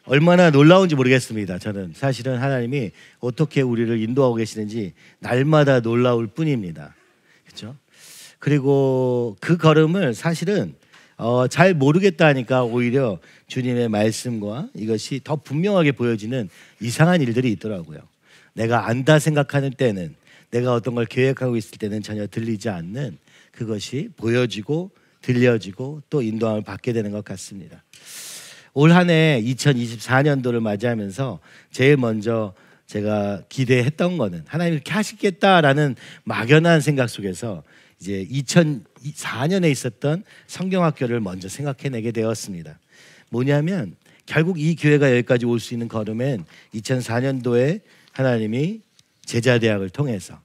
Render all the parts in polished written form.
얼마나 놀라운지 모르겠습니다. 저는 사실은 하나님이 어떻게 우리를 인도하고 계시는지 날마다 놀라울 뿐입니다. 그렇죠? 그리고 그 걸음을 사실은 잘 모르겠다 하니까 오히려 주님의 말씀과 이것이 더 분명하게 보여지는 이상한 일들이 있더라고요. 내가 안다 생각하는 때는, 내가 어떤 걸 계획하고 있을 때는 전혀 들리지 않는 그것이 보여지고 들려지고 또 인도함을 받게 되는 것 같습니다. 올 한 해 2024년도를 맞이하면서 제일 먼저 제가 기대했던 거는 하나님 이렇게 하시겠다라는 막연한 생각 속에서 이제 2004년에 있었던 성경학교를 먼저 생각해내게 되었습니다. 뭐냐면 결국 이 교회가 여기까지 올 수 있는 걸음엔 2004년도에 하나님이 제자대학을 통해서,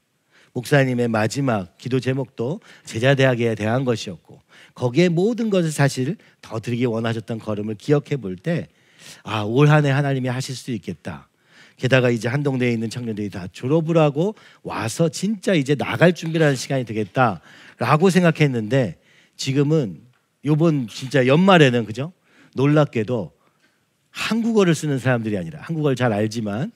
목사님의 마지막 기도 제목도 제자대학에 대한 것이었고, 거기에 모든 것을 사실 더 드리기 원하셨던 걸음을 기억해 볼 때, 올 한 해 하나님이 하실 수 있겠다. 게다가 이제 한동대에 있는 청년들이 다 졸업을 하고 와서 진짜 이제 나갈 준비를 하는 시간이 되겠다라고 생각했는데, 지금은 요번 진짜 연말에는, 그죠? 놀랍게도 한국어를 쓰는 사람들이 아니라, 한국어를 잘 알지만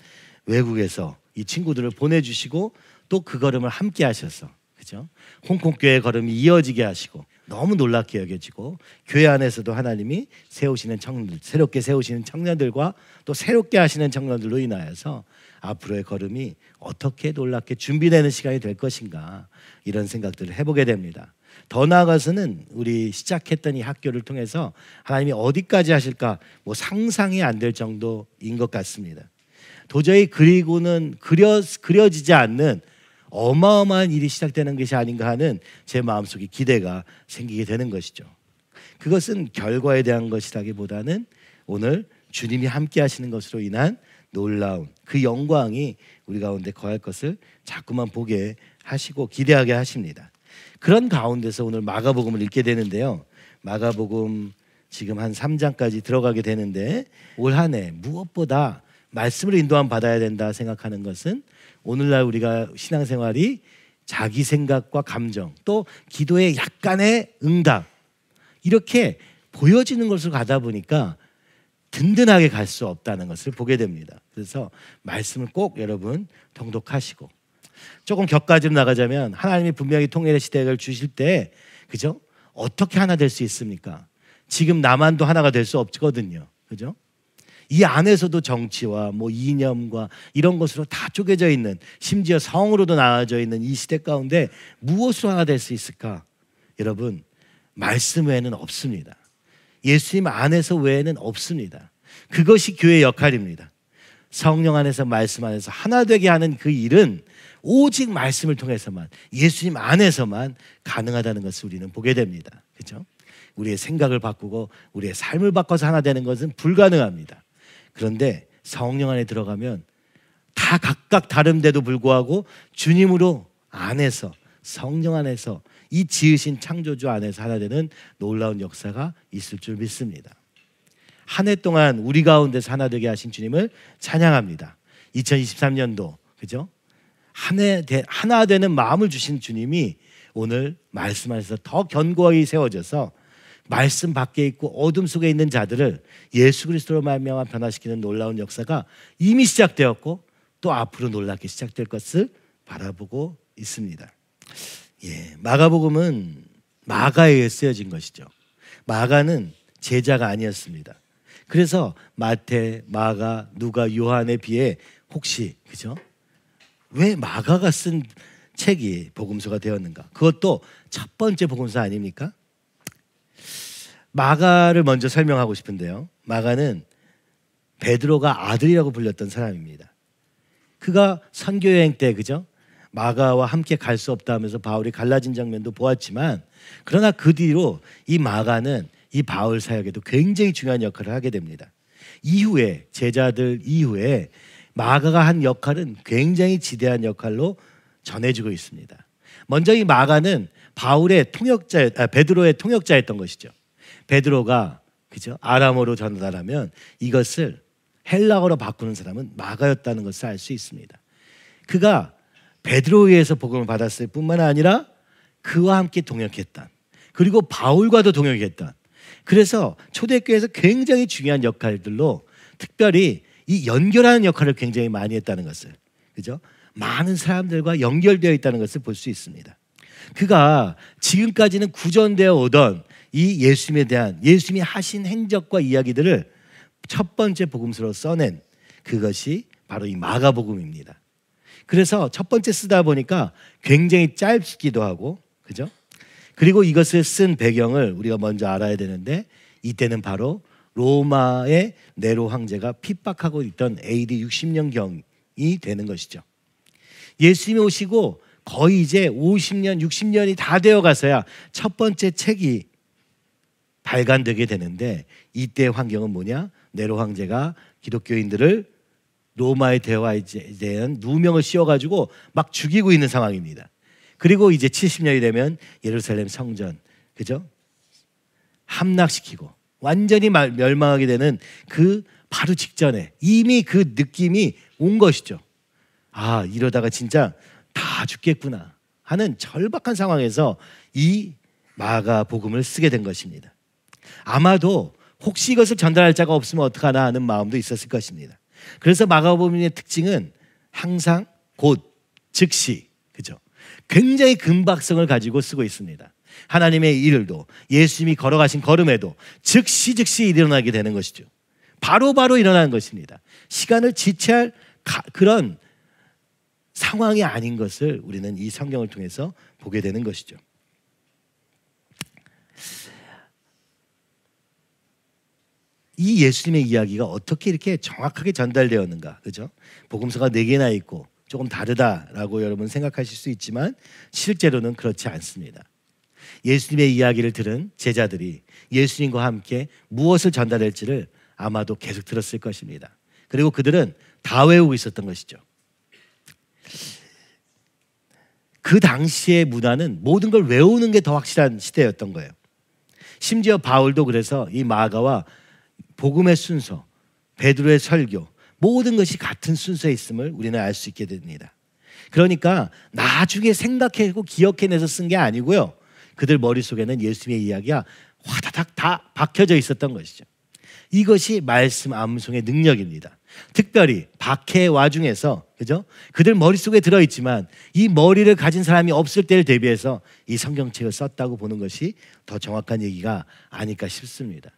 외국에서 이 친구들을 보내주시고 또 그 걸음을 함께 하셔서, 그죠? 홍콩 교회 걸음이 이어지게 하시고 너무 놀랍게 여겨지고, 교회 안에서도 하나님이 세우시는 청년들, 새롭게 세우시는 청년들과 또 새롭게 하시는 청년들로 인하여서 앞으로의 걸음이 어떻게 놀랍게 준비되는 시간이 될 것인가, 이런 생각들을 해보게 됩니다. 더 나아가서는 우리 시작했던 이 학교를 통해서 하나님이 어디까지 하실까 뭐 상상이 안 될 정도인 것 같습니다. 도저히 그리고는 그려지지 않는 어마어마한 일이 시작되는 것이 아닌가 하는 제 마음속에 기대가 생기게 되는 것이죠. 그것은 결과에 대한 것이라기보다는 오늘 주님이 함께 하시는 것으로 인한 놀라운 그 영광이 우리 가운데 거할 것을 자꾸만 보게 하시고 기대하게 하십니다. 그런 가운데서 오늘 마가복음을 읽게 되는데요. 마가복음 지금 한 3장까지 들어가게 되는데, 올 한 해 무엇보다 말씀을 인도함 받아야 된다 생각하는 것은, 오늘날 우리가 신앙생활이 자기 생각과 감정, 또 기도의 약간의 응답, 이렇게 보여지는 것으로 가다 보니까 든든하게 갈 수 없다는 것을 보게 됩니다. 그래서 말씀을 꼭 여러분 통독하시고, 조금 격가지로 나가자면 하나님이 분명히 통일의 시대를 주실 때, 그죠? 어떻게 하나 될 수 있습니까? 지금 나만도 하나가 될 수 없거든요. 그죠? 이 안에서도 정치와 뭐 이념과 이런 것으로 다 쪼개져 있는, 심지어 성으로도 나눠져 있는 이 시대 가운데 무엇으로 하나 될 수 있을까? 여러분, 말씀 외에는 없습니다. 예수님 안에서 외에는 없습니다. 그것이 교회의 역할입니다. 성령 안에서, 말씀 안에서 하나 되게 하는 그 일은 오직 말씀을 통해서만, 예수님 안에서만 가능하다는 것을 우리는 보게 됩니다. 그렇죠? 우리의 생각을 바꾸고 우리의 삶을 바꿔서 하나 되는 것은 불가능합니다. 그런데 성령 안에 들어가면 다 각각 다른데도 불구하고 주님으로 안에서, 성령 안에서, 이 지으신 창조주 안에서 하나 되는 놀라운 역사가 있을 줄 믿습니다. 한 해 동안 우리 가운데서 하나 되게 하신 주님을 찬양합니다. 2023년도, 그죠? 하나 되는 마음을 주신 주님이 오늘 말씀 안에서 더 견고하게 세워져서 말씀 밖에 있고 어둠 속에 있는 자들을 예수 그리스도로 말미암아 변화시키는 놀라운 역사가 이미 시작되었고 또 앞으로 놀랍게 시작될 것을 바라보고 있습니다. 마가복음은 마가에 의해 쓰여진 것이죠. 마가는 제자가 아니었습니다. 그래서 마태, 마가, 누가, 요한에 비해 혹시, 그죠? 왜 마가가 쓴 책이 복음서가 되었는가? 그것도 첫 번째 복음서 아닙니까? 마가를 먼저 설명하고 싶은데요. 마가는 베드로가 아들이라고 불렸던 사람입니다. 그가 선교여행 때, 그죠? 마가와 함께 갈 수 없다 하면서 바울이 갈라진 장면도 보았지만, 그러나 그 뒤로 이 마가는 이 바울 사역에도 굉장히 중요한 역할을 하게 됩니다. 이후에, 제자들 이후에 마가가 한 역할은 굉장히 지대한 역할로 전해지고 있습니다. 먼저 이 마가는 바울의 베드로의 통역자였던 것이죠. 베드로가, 그죠? 아람어로 전달하면 이것을 헬라어로 바꾸는 사람은 마가였다는 것을 알 수 있습니다. 그가 베드로에 의해서 복음을 받았을 뿐만 아니라 그와 함께 동역했던, 그리고 바울과도 동역했던, 그래서 초대교회에서 굉장히 중요한 역할들로 특별히 이 연결하는 역할을 굉장히 많이 했다는 것을, 그죠? 많은 사람들과 연결되어 있다는 것을 볼 수 있습니다. 그가 지금까지는 구전되어 오던 이 예수님에 대한, 예수님이 하신 행적과 이야기들을 첫 번째 복음서로 써낸 그것이 바로 이 마가복음입니다. 그래서 첫 번째 쓰다 보니까 굉장히 짧기도 하고, 그죠? 그리고 이것을 쓴 배경을 우리가 먼저 알아야 되는데, 이때는 바로 로마의 네로 황제가 핍박하고 있던 AD 60년경이 되는 것이죠. 예수님이 오시고 거의 이제 50년, 60년이 다 되어 가서야 첫 번째 책이 발간되게 되는데, 이때의 환경은 뭐냐? 네로 황제가 기독교인들을 로마의 대화에 대한 누명을 씌워가지고 막 죽이고 있는 상황입니다. 그리고 이제 70년이 되면 예루살렘 성전, 그죠? 함락시키고 완전히 멸망하게 되는 그 바로 직전에 이미 그 느낌이 온 것이죠. 아, 이러다가 진짜 다 죽겠구나 하는 절박한 상황에서 이 마가복음을 쓰게 된 것입니다. 아마도 혹시 이것을 전달할 자가 없으면 어떡하나 하는 마음도 있었을 것입니다. 그래서 마가복음의 특징은 항상 곧, 즉시, 그죠? 굉장히 금박성을 가지고 쓰고 있습니다. 하나님의 일도, 예수님이 걸어가신 걸음에도 즉시 일어나게 되는 것이죠. 바로 일어나는 것입니다. 시간을 지체할 그런 상황이 아닌 것을 우리는 이 성경을 통해서 보게 되는 것이죠. 이 예수님의 이야기가 어떻게 이렇게 정확하게 전달되었는가, 그죠? 복음서가 4개나 있고 조금 다르다라고 여러분 생각하실 수 있지만 실제로는 그렇지 않습니다. 예수님의 이야기를 들은 제자들이 예수님과 함께 무엇을 전달할지를 아마도 계속 들었을 것입니다. 그리고 그들은 다 외우고 있었던 것이죠. 그 당시의 문화는 모든 걸 외우는 게 더 확실한 시대였던 거예요. 심지어 바울도 그래서 이 마가와 복음의 순서, 베드로의 설교, 모든 것이 같은 순서에 있음을 우리는 알 수 있게 됩니다. 그러니까 나중에 생각하고 기억해내서 쓴 게 아니고요, 그들 머릿속에는 예수님의 이야기가 화다닥 다 박혀져 있었던 것이죠. 이것이 말씀 암송의 능력입니다. 특별히 박해의 와중에서, 그죠? 그들 머릿속에 들어있지만 이 머리를 가진 사람이 없을 때를 대비해서 이 성경책을 썼다고 보는 것이 더 정확한 얘기가 아닐까 싶습니다.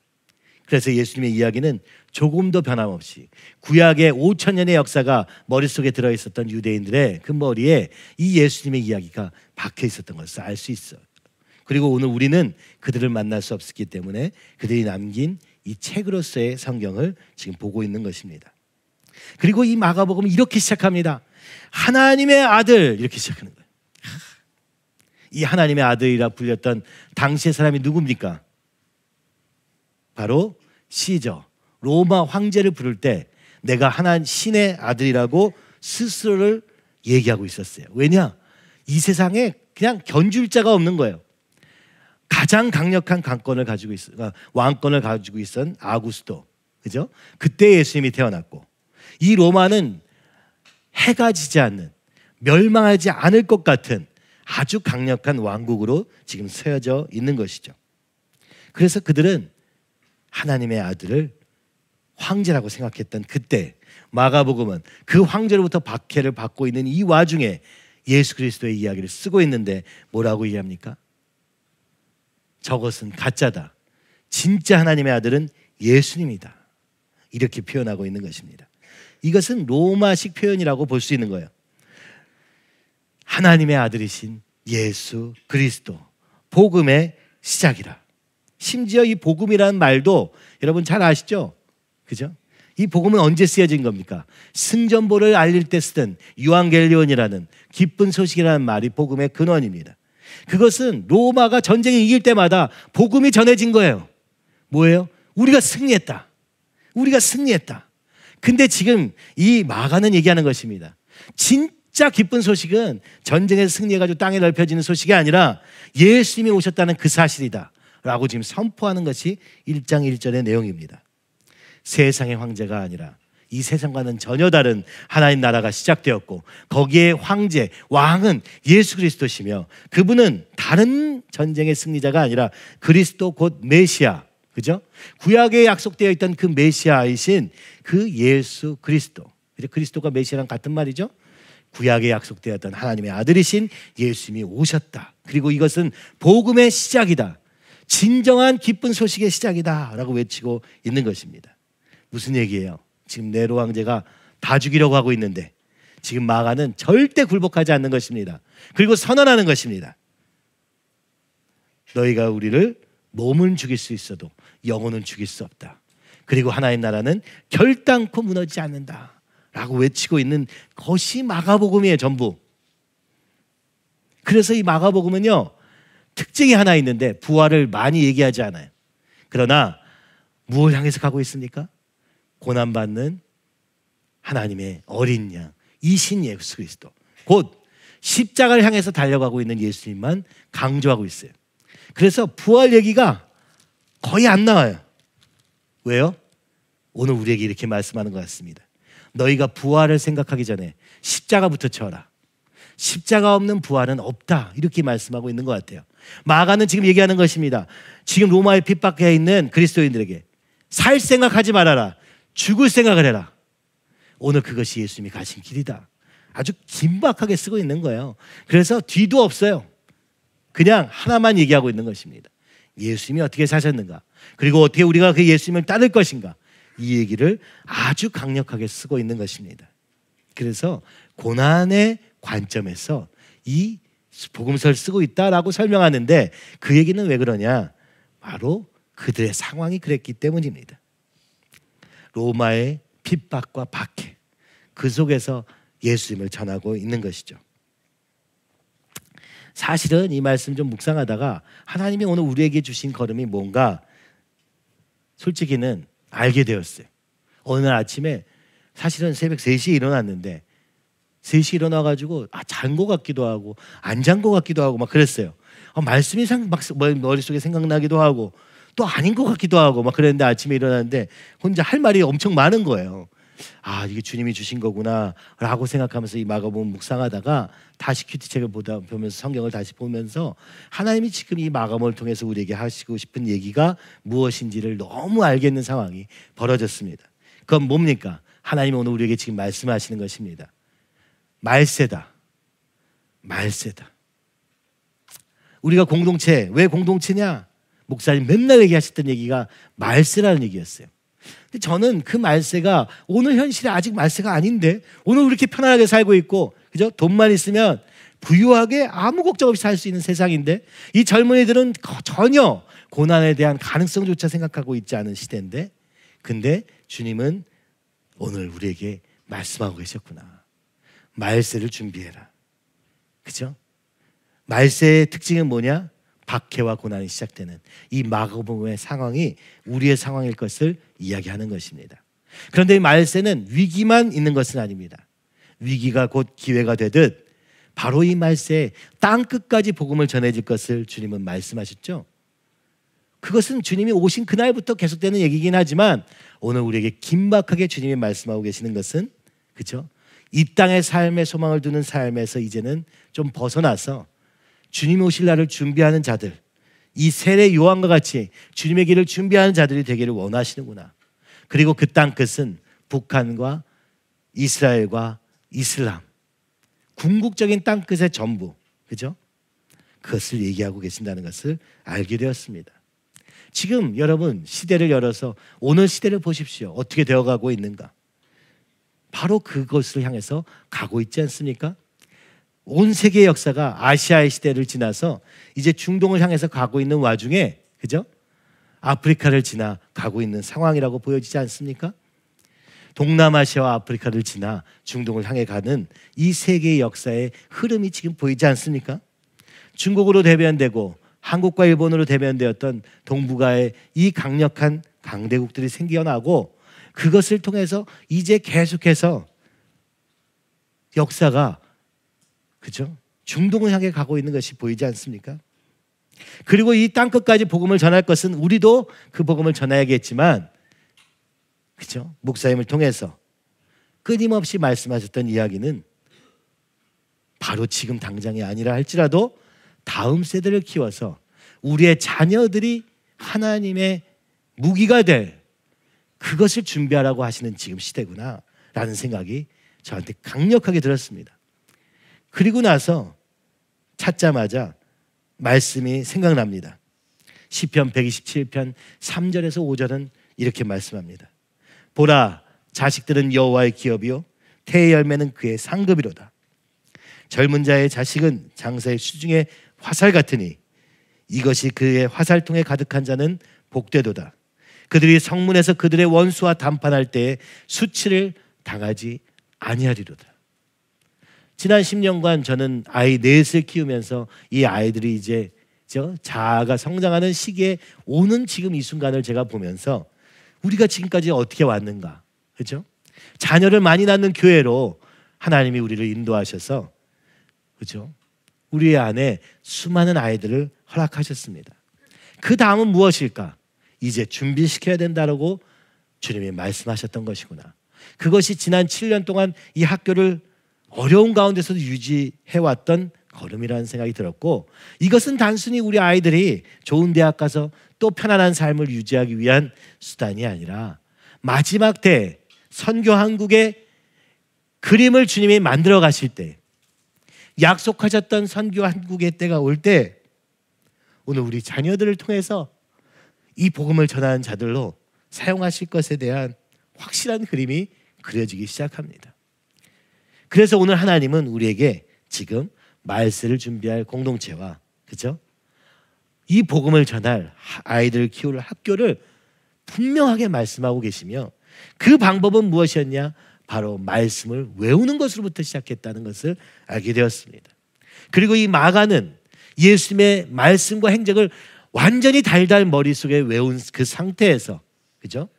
그래서 예수님의 이야기는 조금도 변함없이 구약의 5,000년의 역사가 머릿속에 들어있었던 유대인들의 그 머리에 이 예수님의 이야기가 박혀 있었던 것을 알 수 있어요. 그리고 오늘 우리는 그들을 만날 수 없었기 때문에 그들이 남긴 이 책으로서의 성경을 지금 보고 있는 것입니다. 그리고 이 마가복음은 이렇게 시작합니다. 하나님의 아들, 이렇게 시작하는 거예요. 이 하나님의 아들이라 불렸던 당시의 사람이 누굽니까? 바로 시저, 로마 황제를 부를 때 내가 하나님 신의 아들이라고 스스로를 얘기하고 있었어요. 왜냐? 이 세상에 그냥 견줄 자가 없는 거예요. 가장 강력한 왕권을 가지고 있었던 아구스도, 그죠? 그때 예수님이 태어났고, 이 로마는 해가 지지 않는, 멸망하지 않을 것 같은 아주 강력한 왕국으로 지금 세워져 있는 것이죠. 그래서 그들은 하나님의 아들을 황제라고 생각했던 그때 마가복음은 그 황제로부터 박해를 받고 있는 이 와중에 예수 그리스도의 이야기를 쓰고 있는데 뭐라고 얘기합니까? 저것은 가짜다. 진짜 하나님의 아들은 예수님이다. 이렇게 표현하고 있는 것입니다. 이것은 로마식 표현이라고 볼 수 있는 거예요. 하나님의 아들이신 예수 그리스도, 복음의 시작이라. 심지어 이 복음이라는 말도 여러분 잘 아시죠? 그죠? 이 복음은 언제 쓰여진 겁니까? 승전보를 알릴 때 쓰던 유앙겔리온이라는 기쁜 소식이라는 말이 복음의 근원입니다. 그것은 로마가 전쟁을 이길 때마다 복음이 전해진 거예요. 뭐예요? 우리가 승리했다. 우리가 승리했다. 근데 지금 이 마가는 얘기하는 것입니다. 진짜 기쁜 소식은 전쟁에서 승리해가지고 땅에 넓혀지는 소식이 아니라 예수님이 오셨다는 그 사실이다 라고 지금 선포하는 것이 1장 1절의 내용입니다. 세상의 황제가 아니라 이 세상과는 전혀 다른 하나님 나라가 시작되었고, 거기에 황제, 왕은 예수 그리스도시며, 그분은 다른 전쟁의 승리자가 아니라 그리스도 곧 메시아, 그죠? 구약에 약속되어 있던 그 메시아이신 그 예수 그리스도. 그리스도가 메시아랑 같은 말이죠. 구약에 약속되었던 하나님의 아들이신 예수님이 오셨다. 그리고 이것은 복음의 시작이다. 진정한 기쁜 소식의 시작이다 라고 외치고 있는 것입니다. 무슨 얘기예요? 지금 네로 황제가 다 죽이려고 하고 있는데 지금 마가는 절대 굴복하지 않는 것입니다. 그리고 선언하는 것입니다. 너희가 우리를 몸은 죽일 수 있어도 영혼은 죽일 수 없다. 그리고 하나님 나라는 결단코 무너지지 않는다 라고 외치고 있는 것이 마가복음이에요. 전부. 그래서 이 마가복음은요, 특징이 하나 있는데 부활을 많이 얘기하지 않아요. 그러나 무엇을 향해서 가고 있습니까? 고난받는 하나님의 어린 양, 이신 예수 그리스도, 곧 십자가를 향해서 달려가고 있는 예수님만 강조하고 있어요. 그래서 부활 얘기가 거의 안 나와요. 왜요? 오늘 우리에게 이렇게 말씀하는 것 같습니다. 너희가 부활을 생각하기 전에 십자가부터 쳐라. 십자가 없는 부활은 없다. 이렇게 말씀하고 있는 것 같아요. 마가는 지금 얘기하는 것입니다. 지금 로마에 핍박해 있는 그리스도인들에게 살 생각하지 말아라. 죽을 생각을 해라. 오늘 그것이 예수님이 가신 길이다. 아주 긴박하게 쓰고 있는 거예요. 그래서 뒤도 없어요. 그냥 하나만 얘기하고 있는 것입니다. 예수님이 어떻게 사셨는가, 그리고 어떻게 우리가 그 예수님을 따를 것인가, 이 얘기를 아주 강력하게 쓰고 있는 것입니다. 그래서 고난의 관점에서 이 복음서를 쓰고 있다라고 설명하는데 그 얘기는 왜 그러냐? 바로 그들의 상황이 그랬기 때문입니다. 로마의 핍박과 박해, 그 속에서 예수님을 전하고 있는 것이죠. 사실은 이 말씀 좀 묵상하다가 하나님이 오늘 우리에게 주신 걸음이 뭔가 솔직히는 알게 되었어요. 어느 날 아침에 사실은 새벽 3시에 일어났는데 3시에 일어나가지고 잔 것 같기도 하고 안 잔 것 같기도 하고 막 그랬어요. 말씀이 막 머릿속에 생각나기도 하고 또 아닌 것 같기도 하고 막 그랬는데 아침에 일어났는데 혼자 할 말이 엄청 많은 거예요. 이게 주님이 주신 거구나 라고 생각하면서 이 마가복음 묵상하다가 다시 큐티책을 보면서 성경을 다시 보면서 하나님이 지금 이 마가복음을 통해서 우리에게 하시고 싶은 얘기가 무엇인지를 너무 알겠는 상황이 벌어졌습니다. 그건 뭡니까? 하나님이 오늘 우리에게 지금 말씀하시는 것입니다. 말세다. 말세다. 우리가 공동체, 왜 공동체냐? 목사님 맨날 얘기하셨던 얘기가 말세라는 얘기였어요. 근데 저는 그 말세가 오늘 현실에 아직 말세가 아닌데, 오늘 이렇게 편안하게 살고 있고, 그죠? 돈만 있으면 부유하게 아무 걱정 없이 살 수 있는 세상인데, 이 젊은이들은 전혀 고난에 대한 가능성조차 생각하고 있지 않은 시대인데, 근데 주님은 오늘 우리에게 말씀하고 계셨구나. 말세를 준비해라. 그죠? 말세의 특징은 뭐냐? 박해와 고난이 시작되는 이 마가복음의 상황이 우리의 상황일 것을 이야기하는 것입니다. 그런데 이 말세는 위기만 있는 것은 아닙니다. 위기가 곧 기회가 되듯 바로 이 말세에 땅끝까지 복음을 전해질 것을 주님은 말씀하셨죠. 그것은 주님이 오신 그날부터 계속되는 얘기긴 하지만 오늘 우리에게 긴박하게 주님이 말씀하고 계시는 것은, 그렇죠? 이 땅의 삶의 소망을 두는 삶에서 이제는 좀 벗어나서 주님이 오실 날을 준비하는 자들, 이 세례 요한과 같이 주님의 길을 준비하는 자들이 되기를 원하시는구나. 그리고 그 땅끝은 북한과 이스라엘과 이슬람, 궁극적인 땅끝의 전부, 그죠? 그것을 얘기하고 계신다는 것을 알게 되었습니다. 지금 여러분 시대를 열어서 오늘 시대를 보십시오. 어떻게 되어가고 있는가? 바로 그것을 향해서 가고 있지 않습니까? 온 세계의 역사가 아시아의 시대를 지나서 이제 중동을 향해서 가고 있는 와중에, 그죠? 아프리카를 지나 가고 있는 상황이라고 보여지지 않습니까? 동남아시아와 아프리카를 지나 중동을 향해 가는 이 세계의 역사의 흐름이 지금 보이지 않습니까? 중국으로 대변되고 한국과 일본으로 대변되었던 동북아의 이 강력한 강대국들이 생겨나고 그것을 통해서 이제 계속해서 역사가, 그죠? 중동을 향해 가고 있는 것이 보이지 않습니까? 그리고 이 땅끝까지 복음을 전할 것은 우리도 그 복음을 전해야겠지만, 그죠? 목사님을 통해서 끊임없이 말씀하셨던 이야기는 바로 지금 당장이 아니라 할지라도 다음 세대를 키워서 우리의 자녀들이 하나님의 무기가 될 그것을 준비하라고 하시는 지금 시대구나 라는 생각이 저한테 강력하게 들었습니다. 그리고 나서 찾자마자 말씀이 생각납니다. 시편 127편 3절에서 5절은 이렇게 말씀합니다. 보라, 자식들은 여호와의 기업이요 태의 열매는 그의 상급이로다. 젊은 자의 자식은 장사의 수중의 화살 같으니 이것이 그의 화살통에 가득한 자는 복되도다. 그들이 성문에서 그들의 원수와 담판할 때에 수치를 당하지 아니하리로다. 지난 10년간 저는 아이 넷을 키우면서 이 아이들이 이제 자아가 성장하는 시기에 오는 지금 이 순간을 제가 보면서 우리가 지금까지 어떻게 왔는가, 그렇죠? 자녀를 많이 낳는 교회로 하나님이 우리를 인도하셔서, 그렇죠? 우리 안에 수많은 아이들을 허락하셨습니다. 그 다음은 무엇일까? 이제 준비시켜야 된다라고 주님이 말씀하셨던 것이구나. 그것이 지난 7년 동안 이 학교를 어려운 가운데서도 유지해왔던 걸음이라는 생각이 들었고, 이것은 단순히 우리 아이들이 좋은 대학 가서 또 편안한 삶을 유지하기 위한 수단이 아니라 마지막 때 선교 한국의 그림을 주님이 만들어 가실 때, 약속하셨던 선교 한국의 때가 올 때 오늘 우리 자녀들을 통해서 이 복음을 전하는 자들로 사용하실 것에 대한 확실한 그림이 그려지기 시작합니다. 그래서 오늘 하나님은 우리에게 지금 말세를 준비할 공동체와, 그렇죠? 이 복음을 전할 아이들을 키울 학교를 분명하게 말씀하고 계시며, 그 방법은 무엇이었냐? 바로 말씀을 외우는 것으로부터 시작했다는 것을 알게 되었습니다. 그리고 이 마가는 예수님의 말씀과 행적을 완전히 달달 머릿속에 외운 그 상태에서, 그죠?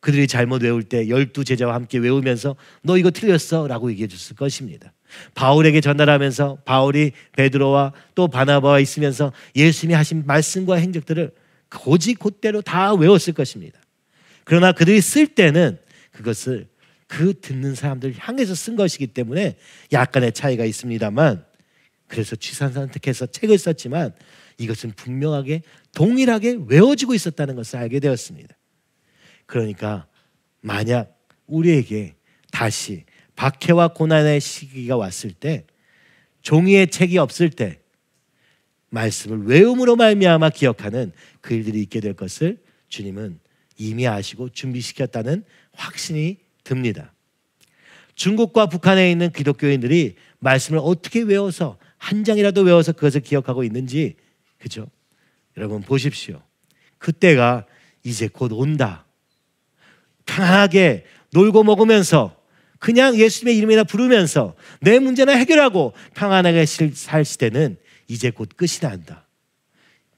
그들이 잘못 외울 때 12제자와 함께 외우면서 너 이거 틀렸어 라고 얘기해 줬을 것입니다. 바울에게 전달하면서 바울이 베드로와 또 바나바와 있으면서 예수님이 하신 말씀과 행적들을 곧이곧대로 다 외웠을 것입니다. 그러나 그들이 쓸 때는 그것을 그 듣는 사람들 향해서 쓴 것이기 때문에 약간의 차이가 있습니다만, 그래서 취사선택해서 책을 썼지만 이것은 분명하게 동일하게 외워지고 있었다는 것을 알게 되었습니다. 그러니까 만약 우리에게 다시 박해와 고난의 시기가 왔을 때, 종이의 책이 없을 때 말씀을 외움으로 말미암아 기억하는 그 일들이 있게 될 것을 주님은 이미 아시고 준비시켰다는 확신이 듭니다. 중국과 북한에 있는 기독교인들이 말씀을 어떻게 외워서 한 장이라도 외워서 그것을 기억하고 있는지, 그죠? 여러분 보십시오. 그때가 이제 곧 온다. 편하게 놀고 먹으면서 그냥 예수님의 이름이나 부르면서 내 문제나 해결하고 평안하게 살 시대는 이제 곧 끝이 난다.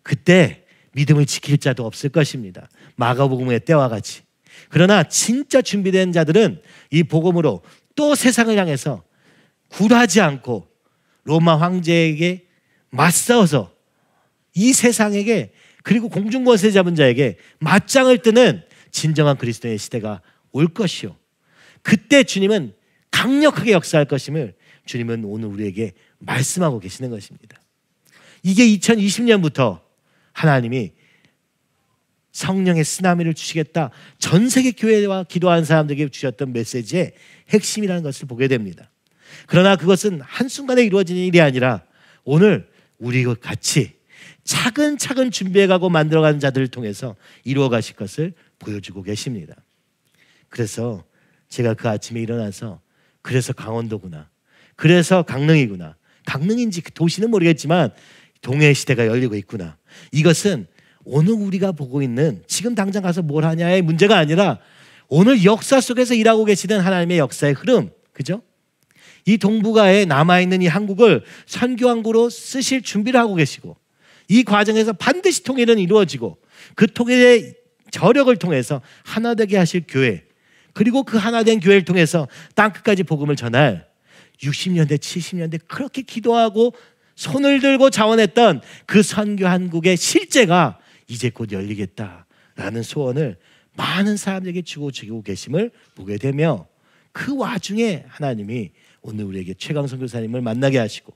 그때 믿음을 지킬 자도 없을 것입니다. 마가복음의 때와 같이. 그러나 진짜 준비된 자들은 이 복음으로 또 세상을 향해서 굴하지 않고 로마 황제에게 맞서서 이 세상에게, 그리고 공중권세 잡은 자에게 맞짱을 뜨는 진정한 그리스도의 시대가 올 것이요, 그때 주님은 강력하게 역사할 것임을 주님은 오늘 우리에게 말씀하고 계시는 것입니다. 이게 2020년부터 하나님이 성령의 쓰나미를 주시겠다, 전 세계 교회와 기도하는 사람들에게 주셨던 메시지의 핵심이라는 것을 보게 됩니다. 그러나 그것은 한순간에 이루어지는 일이 아니라 오늘 우리와 같이 차근차근 준비해가고 만들어가는 자들을 통해서 이루어 가실 것을 보여주고 계십니다. 그래서 제가 그 아침에 일어나서 그래서 강원도구나, 그래서 강릉이구나, 강릉인지 그 도시는 모르겠지만 동해 시대가 열리고 있구나, 이것은 오늘 우리가 보고 있는 지금 당장 가서 뭘 하냐의 문제가 아니라 오늘 역사 속에서 일하고 계시는 하나님의 역사의 흐름, 그죠? 이 동북아에 남아있는 이 한국을 선교항구로 쓰실 준비를 하고 계시고, 이 과정에서 반드시 통일은 이루어지고 그 통일의 저력을 통해서 하나 되게 하실 교회, 그리고 그 하나된 교회를 통해서 땅끝까지 복음을 전할 60년대 70년대 그렇게 기도하고 손을 들고 자원했던 그 선교 한국의 실제가 이제 곧 열리겠다라는 소원을 많은 사람들에게 주고 계심을 보게 되며, 그 와중에 하나님이 오늘 우리에게 최강 선교사님을 만나게 하시고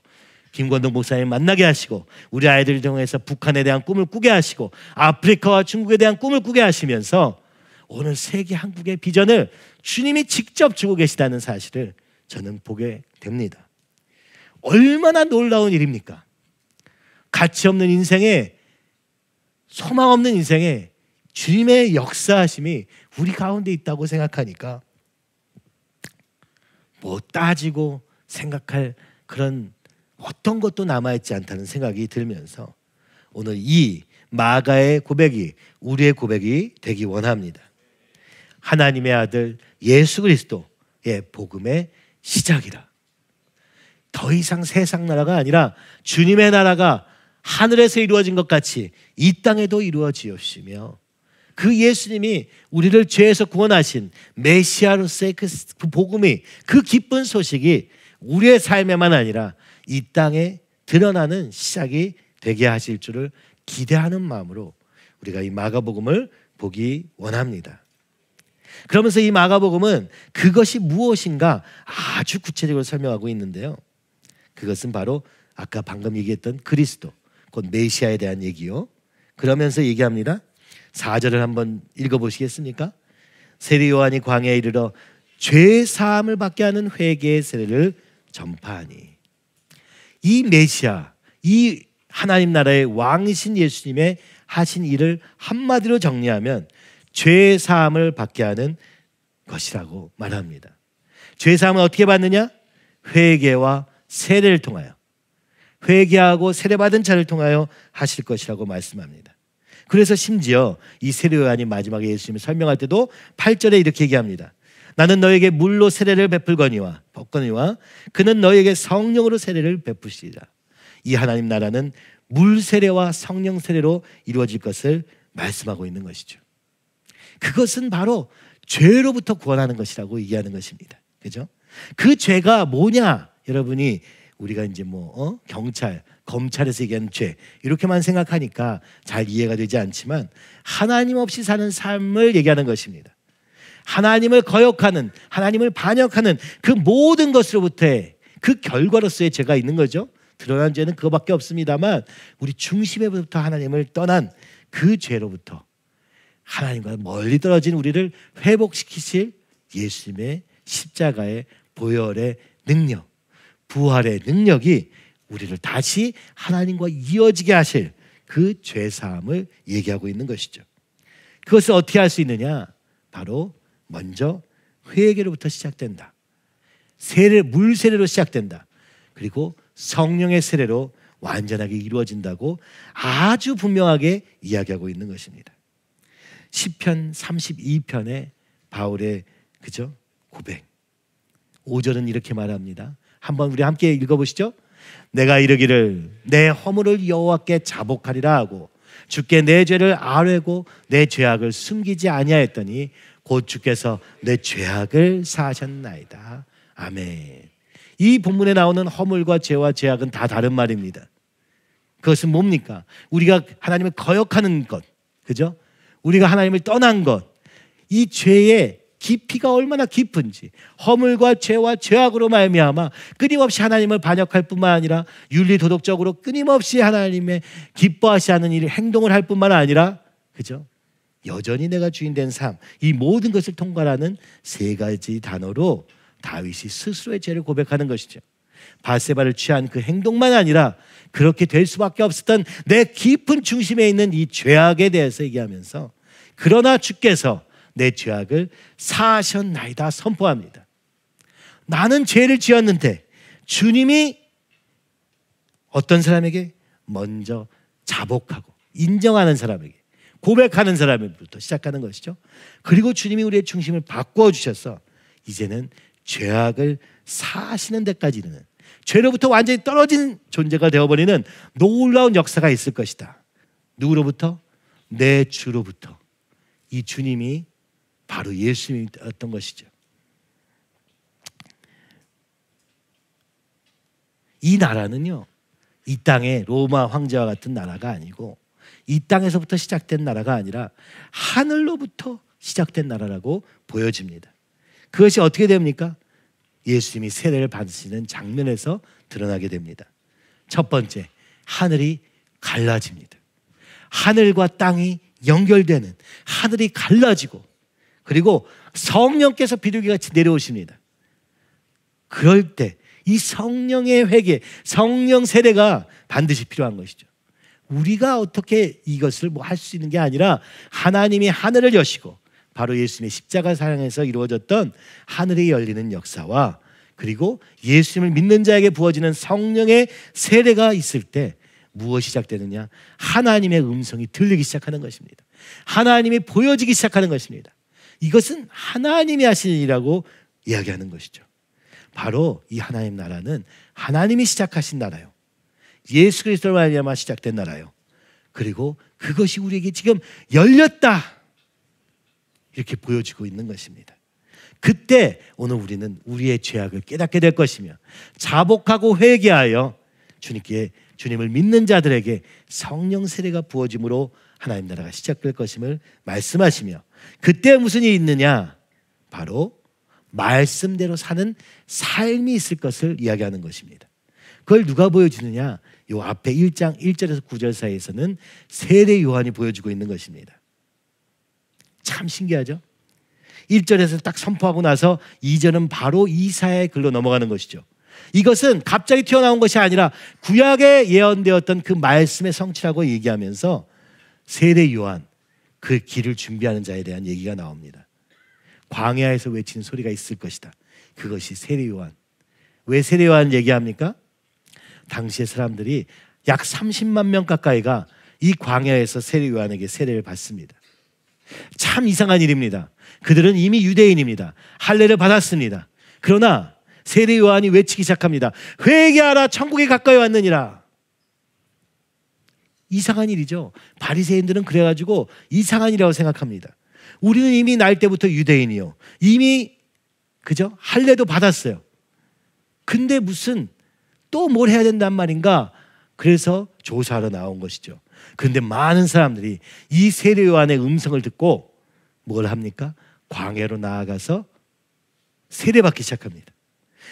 김권동 목사님 만나게 하시고 우리 아이들을 통해서 북한에 대한 꿈을 꾸게 하시고 아프리카와 중국에 대한 꿈을 꾸게 하시면서 오늘 세계 한국의 비전을 주님이 직접 주고 계시다는 사실을 저는 보게 됩니다. 얼마나 놀라운 일입니까? 가치 없는 인생에, 소망 없는 인생에 주님의 역사하심이 우리 가운데 있다고 생각하니까 뭐 따지고 생각할 그런 어떤 것도 남아있지 않다는 생각이 들면서 오늘 이 마가의 고백이 우리의 고백이 되기 원합니다. 하나님의 아들 예수 그리스도의 복음의 시작이라. 더 이상 세상 나라가 아니라 주님의 나라가 하늘에서 이루어진 것 같이 이 땅에도 이루어지옵시며 그 예수님이 우리를 죄에서 구원하신 메시아로서의 그 복음이, 그 기쁜 소식이 우리의 삶에만 아니라 이 땅에 드러나는 시작이 되게 하실 줄을 기대하는 마음으로 우리가 이 마가복음을 보기 원합니다. 그러면서 이 마가복음은 그것이 무엇인가 아주 구체적으로 설명하고 있는데요. 그것은 바로 아까 방금 얘기했던 그리스도, 곧 메시아에 대한 얘기요. 그러면서 얘기합니다. 4절을 한번 읽어보시겠습니까? 세례 요한이 광야에 이르러 죄 사함을 받게 하는 회개의 세례를 전파하니. 이 메시아, 이 하나님 나라의 왕이신 예수님의 하신 일을 한마디로 정리하면 죄 사함을 받게 하는 것이라고 말합니다. 죄 사함을 어떻게 받느냐? 회개와 세례를 통하여, 회개하고 세례받은 자를 통하여 하실 것이라고 말씀합니다. 그래서 심지어 이 세례 요한이 마지막에 예수님을 설명할 때도 8절에 이렇게 얘기합니다. 나는 너에게 물로 세례를 베풀거니와 그는 너에게 성령으로 세례를 베푸시리라. 이 하나님 나라는 물 세례와 성령 세례로 이루어질 것을 말씀하고 있는 것이죠. 그것은 바로 죄로부터 구원하는 것이라고 얘기하는 것입니다. 그죠? 그 죄가 뭐냐? 여러분이 우리가 이제 경찰, 검찰에서 얘기하는 죄 이렇게만 생각하니까 잘 이해가 되지 않지만 하나님 없이 사는 삶을 얘기하는 것입니다. 하나님을 거역하는, 하나님을 반역하는 그 모든 것으로부터의 그 결과로서의 죄가 있는 거죠. 드러난 죄는 그거밖에 없습니다만 우리 중심에부터 하나님을 떠난 그 죄로부터 하나님과 멀리 떨어진 우리를 회복시키실 예수님의 십자가의 보혈의 능력, 부활의 능력이 우리를 다시 하나님과 이어지게 하실 그 죄사함을 얘기하고 있는 것이죠. 그것을 어떻게 할 수 있느냐? 바로 먼저 회개로부터 시작된다. 물 세례로 시작된다. 그리고 성령의 세례로 완전하게 이루어진다고 아주 분명하게 이야기하고 있는 것입니다. 시편 32편의 바울의 고백 5절은 이렇게 말합니다. 한번 우리 함께 읽어보시죠. 내가 이르기를 내 허물을 여호와께 자복하리라 하고 주께 내 죄를 아뢰고 내 죄악을 숨기지 아니하였더니 곧 주께서 내 죄악을 사하셨나이다. 아멘. 이 본문에 나오는 허물과 죄와 죄악은 다 다른 말입니다. 그것은 뭡니까? 우리가 하나님을 거역하는 것, 그죠? 우리가 하나님을 떠난 것, 이 죄의 깊이가 얼마나 깊은지, 허물과 죄와 죄악으로 말미암아 끊임없이 하나님을 반역할 뿐만 아니라 윤리도덕적으로 끊임없이 하나님의 기뻐하시 않는 일 행동을 할 뿐만 아니라, 그죠? 여전히 내가 주인 된 삶, 이 모든 것을 통과하는 세 가지 단어로 다윗이 스스로의 죄를 고백하는 것이죠. 바세바를 취한 그 행동만 아니라 그렇게 될 수밖에 없었던 내 깊은 중심에 있는 이 죄악에 대해서 얘기하면서 그러나 주께서 내 죄악을 사하셨나이다 선포합니다. 나는 죄를 지었는데 주님이 어떤 사람에게? 먼저 자복하고 인정하는 사람에게, 고백하는 사람부터 시작하는 것이죠. 그리고 주님이 우리의 중심을 바꾸어 주셔서 이제는 죄악을 사하시는 데까지 이르는, 죄로부터 완전히 떨어진 존재가 되어버리는 놀라운 역사가 있을 것이다. 누구로부터? 내 주로부터. 이 주님이 바로 예수님이었던 것이죠. 이 나라는요, 이 땅의 로마 황제와 같은 나라가 아니고 이 땅에서부터 시작된 나라가 아니라 하늘로부터 시작된 나라라고 보여집니다. 그것이 어떻게 됩니까? 예수님이 세례를 받으시는 장면에서 드러나게 됩니다. 첫 번째, 하늘이 갈라집니다. 하늘과 땅이 연결되는, 하늘이 갈라지고, 그리고 성령께서 비둘기같이 내려오십니다. 그럴 때 이 성령의 회개, 성령 세례가 반드시 필요한 것이죠. 우리가 어떻게 이것을 할 수 있는 게 아니라 하나님이 하늘을 여시고, 바로 예수님의 십자가 사랑에서 이루어졌던 하늘이 열리는 역사와, 그리고 예수님을 믿는 자에게 부어지는 성령의 세례가 있을 때 무엇이 시작되느냐? 하나님의 음성이 들리기 시작하는 것입니다. 하나님이 보여지기 시작하는 것입니다. 이것은 하나님이 하신 일이라고 이야기하는 것이죠. 바로 이 하나님 나라는 하나님이 시작하신 나라요, 예수 그리스도로 말미암아 시작된 나라요. 그리고 그것이 우리에게 지금 열렸다, 이렇게 보여지고 있는 것입니다. 그때 오늘 우리는 우리의 죄악을 깨닫게 될 것이며, 자복하고 회개하여 주님을 믿는 자들에게 성령 세례가 부어짐으로 하나님 나라가 시작될 것임을 말씀하시며, 그때 무슨 일이 있느냐? 바로 말씀대로 사는 삶이 있을 것을 이야기하는 것입니다. 그걸 누가 보여주느냐? 요 앞에 1장 1절에서 9절 사이에서는 세례 요한이 보여주고 있는 것입니다. 참 신기하죠? 1절에서 딱 선포하고 나서 2절은 바로 이사야의 글로 넘어가는 것이죠. 이것은 갑자기 튀어나온 것이 아니라 구약에 예언되었던 그 말씀의 성취라고 얘기하면서 세례 요한, 그 길을 준비하는 자에 대한 얘기가 나옵니다. 광야에서 외치는 소리가 있을 것이다. 그것이 세례 요한. 왜 세례 요한 얘기합니까? 당시의 사람들이 약 30만 명 가까이가 이 광야에서 세례 요한에게 세례를 받습니다. 참 이상한 일입니다. 그들은 이미 유대인입니다. 할례를 받았습니다. 그러나 세례 요한이 외치기 시작합니다. 회개하라, 천국이 가까이 왔느니라. 이상한 일이죠. 바리새인들은 그래가지고 이상한 일이라고 생각합니다. 우리는 이미 날 때부터 유대인이요, 이미 그죠? 할례도 받았어요. 근데 무슨 또 뭘 해야 된단 말인가? 그래서 조사하러 나온 것이죠. 그런데 많은 사람들이 이 세례 요한의 음성을 듣고 뭘 합니까? 광야로 나아가서 세례받기 시작합니다.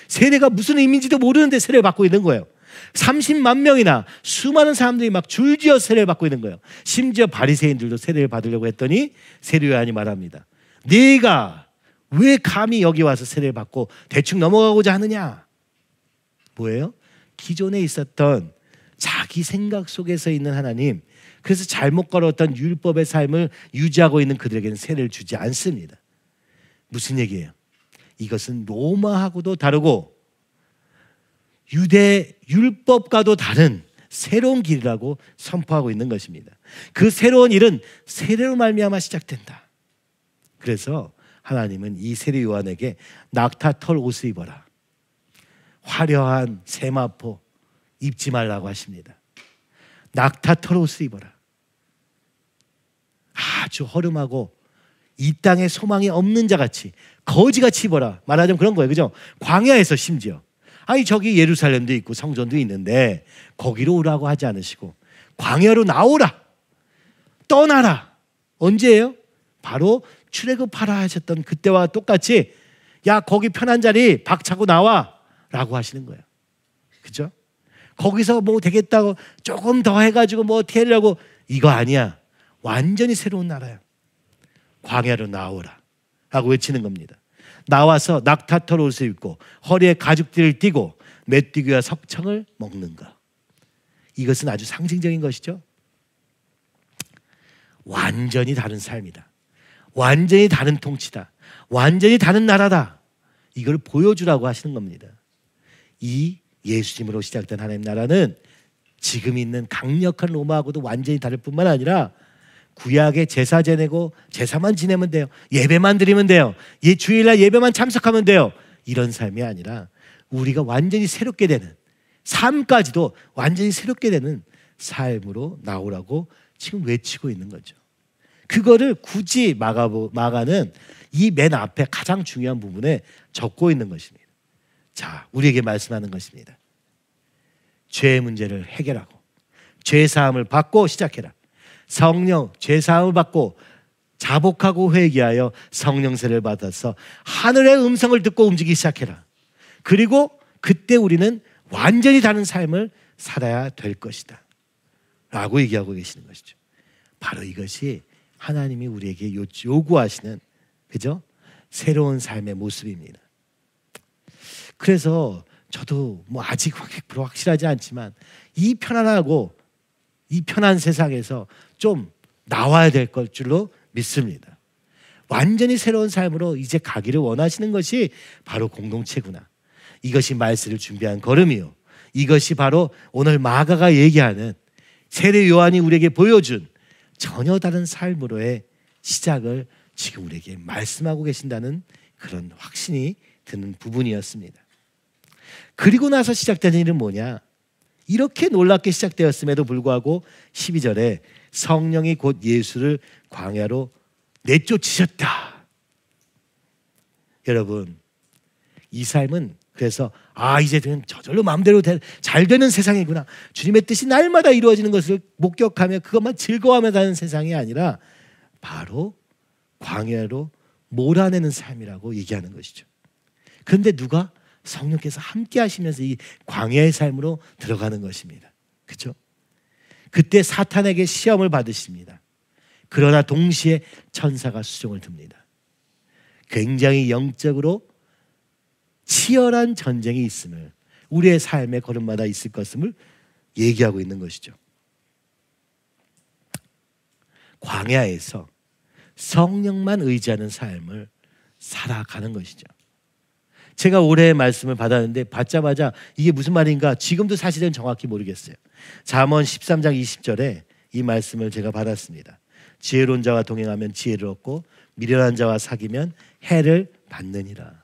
세례가 무슨 의미인지도 모르는데 세례를 받고 있는 거예요. 30만 명이나 수많은 사람들이 막 줄지어 세례를 받고 있는 거예요. 심지어 바리새인들도 세례를 받으려고 했더니 세례 요한이 말합니다. 네가 왜 감히 여기 와서 세례를 받고 대충 넘어가고자 하느냐? 뭐예요? 기존에 있었던 자기 생각 속에서 있는 하나님, 그래서 잘못 걸었던 율법의 삶을 유지하고 있는 그들에게는 세례를 주지 않습니다. 무슨 얘기예요? 이것은 로마하고도 다르고 유대 율법과도 다른 새로운 길이라고 선포하고 있는 것입니다. 그 새로운 일은 세례로 말미암아 시작된다. 그래서 하나님은 이 세례 요한에게 낙타털 옷을 입어라, 화려한 세마포 입지 말라고 하십니다. 낙타털 옷을 입어라. 아주 허름하고 이 땅에 소망이 없는 자같이 거지같이 입어라. 말하자면 그런 거예요. 그죠? 광야에서 심지어 아니 저기 예루살렘도 있고 성전도 있는데 거기로 오라고 하지 않으시고 광야로 나오라, 떠나라. 언제예요? 바로 출애굽하라 하셨던 그때와 똑같이 야 거기 편한 자리 박차고 나와 라고 하시는 거예요. 그죠? 거기서 뭐 되겠다고 조금 더 해가지고 뭐 어떻게 하려고, 이거 아니야. 완전히 새로운 나라야. 광야로 나오라 라고 외치는 겁니다. 나와서 낙타털 옷을 입고 허리에 가죽띠를 띠고 메뚜기와 석청을 먹는 것. 이것은 아주 상징적인 것이죠. 완전히 다른 삶이다. 완전히 다른 통치다. 완전히 다른 나라다. 이걸 보여주라고 하시는 겁니다. 이 예수님으로 시작된 하나님 나라는 지금 있는 강력한 로마하고도 완전히 다를 뿐만 아니라 구약에 제사 지내고 제사만 지내면 돼요. 예배만 드리면 돼요. 주일날 예배만 참석하면 돼요. 이런 삶이 아니라 우리가 완전히 새롭게 되는, 삶까지도 완전히 새롭게 되는 삶으로 나오라고 지금 외치고 있는 거죠. 그거를 굳이 마가는 이 맨 앞에 가장 중요한 부분에 적고 있는 것입니다. 자, 우리에게 말씀하는 것입니다. 죄의 문제를 해결하고 죄 사함을 받고 시작해라. 성령 죄 사함을 받고 자복하고 회개하여 성령 세례를 받아서 하늘의 음성을 듣고 움직이기 시작해라. 그리고 그때 우리는 완전히 다른 삶을 살아야 될 것이다 라고 얘기하고 계시는 것이죠. 바로 이것이 하나님이 우리에게 요구하시는, 그죠? 새로운 삶의 모습입니다. 그래서 저도 뭐 아직 100% 확실하지 않지만 이 편안하고 이 편한 세상에서 좀 나와야 될 것 줄로 믿습니다. 완전히 새로운 삶으로 이제 가기를 원하시는 것이 바로 공동체구나. 이것이 말씀을 준비한 걸음이요, 이것이 바로 오늘 마가가 얘기하는 세례 요한이 우리에게 보여준 전혀 다른 삶으로의 시작을 지금 우리에게 말씀하고 계신다는 그런 확신이 드는 부분이었습니다. 그리고 나서 시작된 일은 뭐냐? 이렇게 놀랍게 시작되었음에도 불구하고 12절에 성령이 곧 예수를 광야로 내쫓으셨다. 여러분, 이 삶은 그래서 이제 저절로 마음대로 잘 되는 세상이구나, 주님의 뜻이 날마다 이루어지는 것을 목격하며 그것만 즐거워하며 사는 세상이 아니라 바로 광야로 몰아내는 삶이라고 얘기하는 것이죠. 그런데 누가? 성령께서 함께 하시면서 이 광야의 삶으로 들어가는 것입니다. 그렇죠? 그때 사탄에게 시험을 받으십니다. 그러나 동시에 천사가 수종을 듭니다. 굉장히 영적으로 치열한 전쟁이 있음을, 우리의 삶의 걸음마다 있을 것임을 얘기하고 있는 것이죠. 광야에서 성령만 의지하는 삶을 살아가는 것이죠. 제가 올해 말씀을 받았는데 받자마자 이게 무슨 말인가 지금도 사실은 정확히 모르겠어요. 잠언 13장 20절에 이 말씀을 제가 받았습니다. 지혜로운 자와 동행하면 지혜를 얻고 미련한 자와 사귀면 해를 받느니라.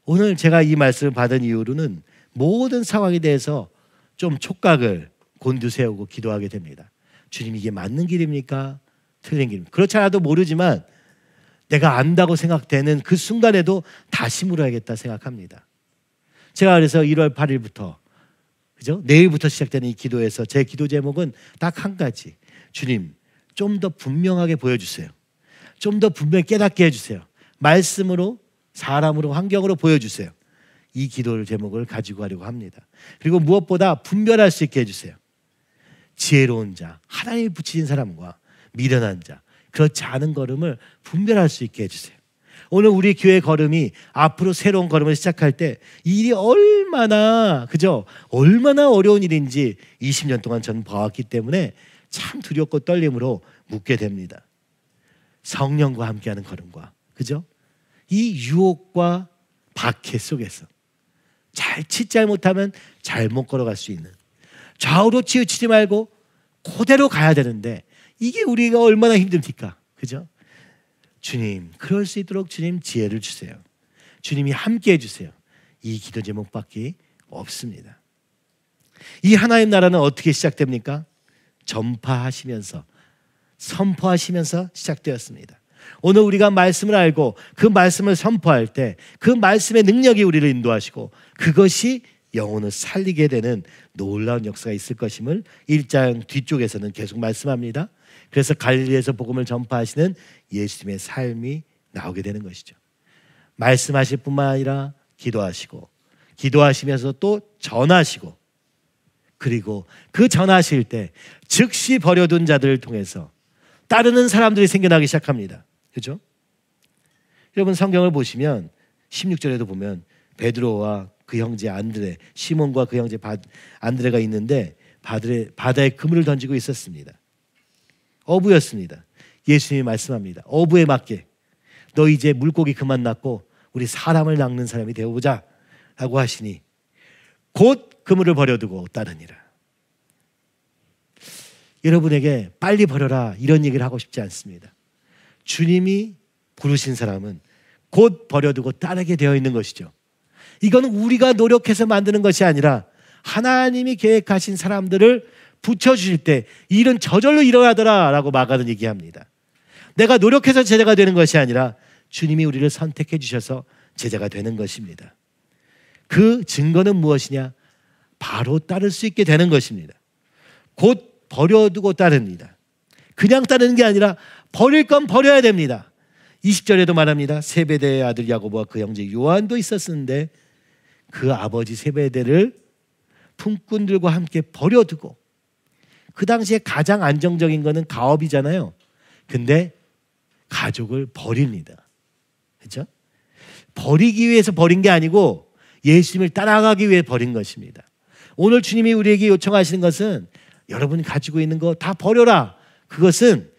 오늘 제가 이 말씀을 받은 이후로는 모든 상황에 대해서 좀 촉각을 곤두세우고 기도하게 됩니다. 주님, 이게 맞는 길입니까? 틀린 길입니까? 그렇지 않아도 모르지만 내가 안다고 생각되는 그 순간에도 다시 물어야겠다 생각합니다. 제가 그래서 1월 8일부터, 그죠? 내일부터 시작되는 이 기도에서 제 기도 제목은 딱 한 가지. 주님, 좀 더 분명하게 보여주세요. 좀 더 분명히 깨닫게 해주세요. 말씀으로, 사람으로, 환경으로 보여주세요. 이 기도를 제목을 가지고 가려고 합니다. 그리고 무엇보다 분별할 수 있게 해주세요. 지혜로운 자, 하나님이 붙이신 사람과 미련한 자, 그렇지 않은 걸음을 분별할 수 있게 해주세요. 오늘 우리 교회 걸음이 앞으로 새로운 걸음을 시작할 때 이 일이 얼마나, 그죠? 얼마나 어려운 일인지 20년 동안 저는 봐왔기 때문에 참 두렵고 떨림으로 묻게 됩니다. 성령과 함께하는 걸음과, 그죠? 이 유혹과 박해 속에서 잘 못하면 잘못 걸어갈 수 있는, 좌우로 치우치지 말고 그대로 가야 되는데 이게 우리가 얼마나 힘듭니까? 그죠? 주님, 그럴 수 있도록 주님 지혜를 주세요. 주님이 함께 해주세요. 이 기도 제목밖에 없습니다. 이 하나님 나라는 어떻게 시작됩니까? 전파하시면서, 선포하시면서 시작되었습니다. 오늘 우리가 말씀을 알고 그 말씀을 선포할 때 그 말씀의 능력이 우리를 인도하시고 그것이 영혼을 살리게 되는 놀라운 역사가 있을 것임을 1장 뒤쪽에서는 계속 말씀합니다. 그래서 갈릴리에서 복음을 전파하시는 예수님의 삶이 나오게 되는 것이죠. 말씀하실 뿐만 아니라 기도하시고, 기도하시면서 또 전하시고, 그리고 그 전하실 때 즉시 버려둔 자들을 통해서 따르는 사람들이 생겨나기 시작합니다. 그렇죠? 여러분 성경을 보시면 16절에도 보면 베드로와 그 형제 안드레, 시몬과 그 형제 안드레가 있는데 바다에 그물을 던지고 있었습니다. 어부였습니다. 예수님이 말씀합니다. 어부에 맞게 너 이제 물고기 그만 낚고 우리 사람을 낚는 사람이 되어보자 라고 하시니 곧 그물을 버려두고 따르니라. 여러분에게 빨리 버려라 이런 얘기를 하고 싶지 않습니다. 주님이 부르신 사람은 곧 버려두고 따르게 되어 있는 것이죠. 이건 우리가 노력해서 만드는 것이 아니라 하나님이 계획하신 사람들을 붙여주실 때 일은 저절로 일어나더라 라고 마가는 얘기합니다. 내가 노력해서 제자가 되는 것이 아니라 주님이 우리를 선택해 주셔서 제자가 되는 것입니다. 그 증거는 무엇이냐? 바로 따를 수 있게 되는 것입니다. 곧 버려두고 따릅니다. 그냥 따르는 게 아니라 버릴 건 버려야 됩니다. 20절에도 말합니다. 세베대의 아들 야고보와 그 형제 요한도 있었는데 그 아버지 세베대를 품꾼들과 함께 버려두고, 그 당시에 가장 안정적인 거는 가업이잖아요. 근데 가족을 버립니다. 그렇죠? 버리기 위해서 버린 게 아니고 예수님을 따라가기 위해 버린 것입니다. 오늘 주님이 우리에게 요청하시는 것은 여러분이 가지고 있는 거 다 버려라. 그것은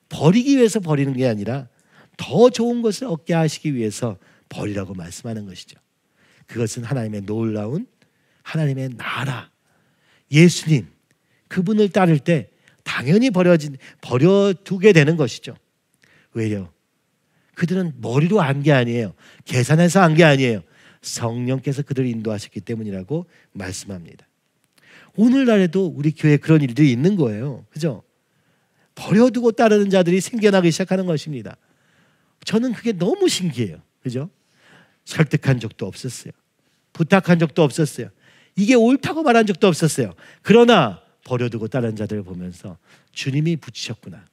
버리기 위해서 버리는 게 아니라 더 좋은 것을 얻게 하시기 위해서 버리라고 말씀하는 것이죠. 그것은 하나님의 놀라운 하나님의 나라, 예수님, 그분을 따를 때 당연히 버려두게 되는 것이죠. 왜요? 그들은 머리로 안 게 아니에요. 계산해서 안 게 아니에요. 성령께서 그들을 인도하셨기 때문이라고 말씀합니다. 오늘날에도 우리 교회에 그런 일들이 있는 거예요. 그죠? 버려두고 따르는 자들이 생겨나기 시작하는 것입니다. 저는 그게 너무 신기해요. 그죠? 설득한 적도 없었어요. 부탁한 적도 없었어요. 이게 옳다고 말한 적도 없었어요. 그러나 버려두고 따르는 자들을 보면서 주님이 붙이셨구나.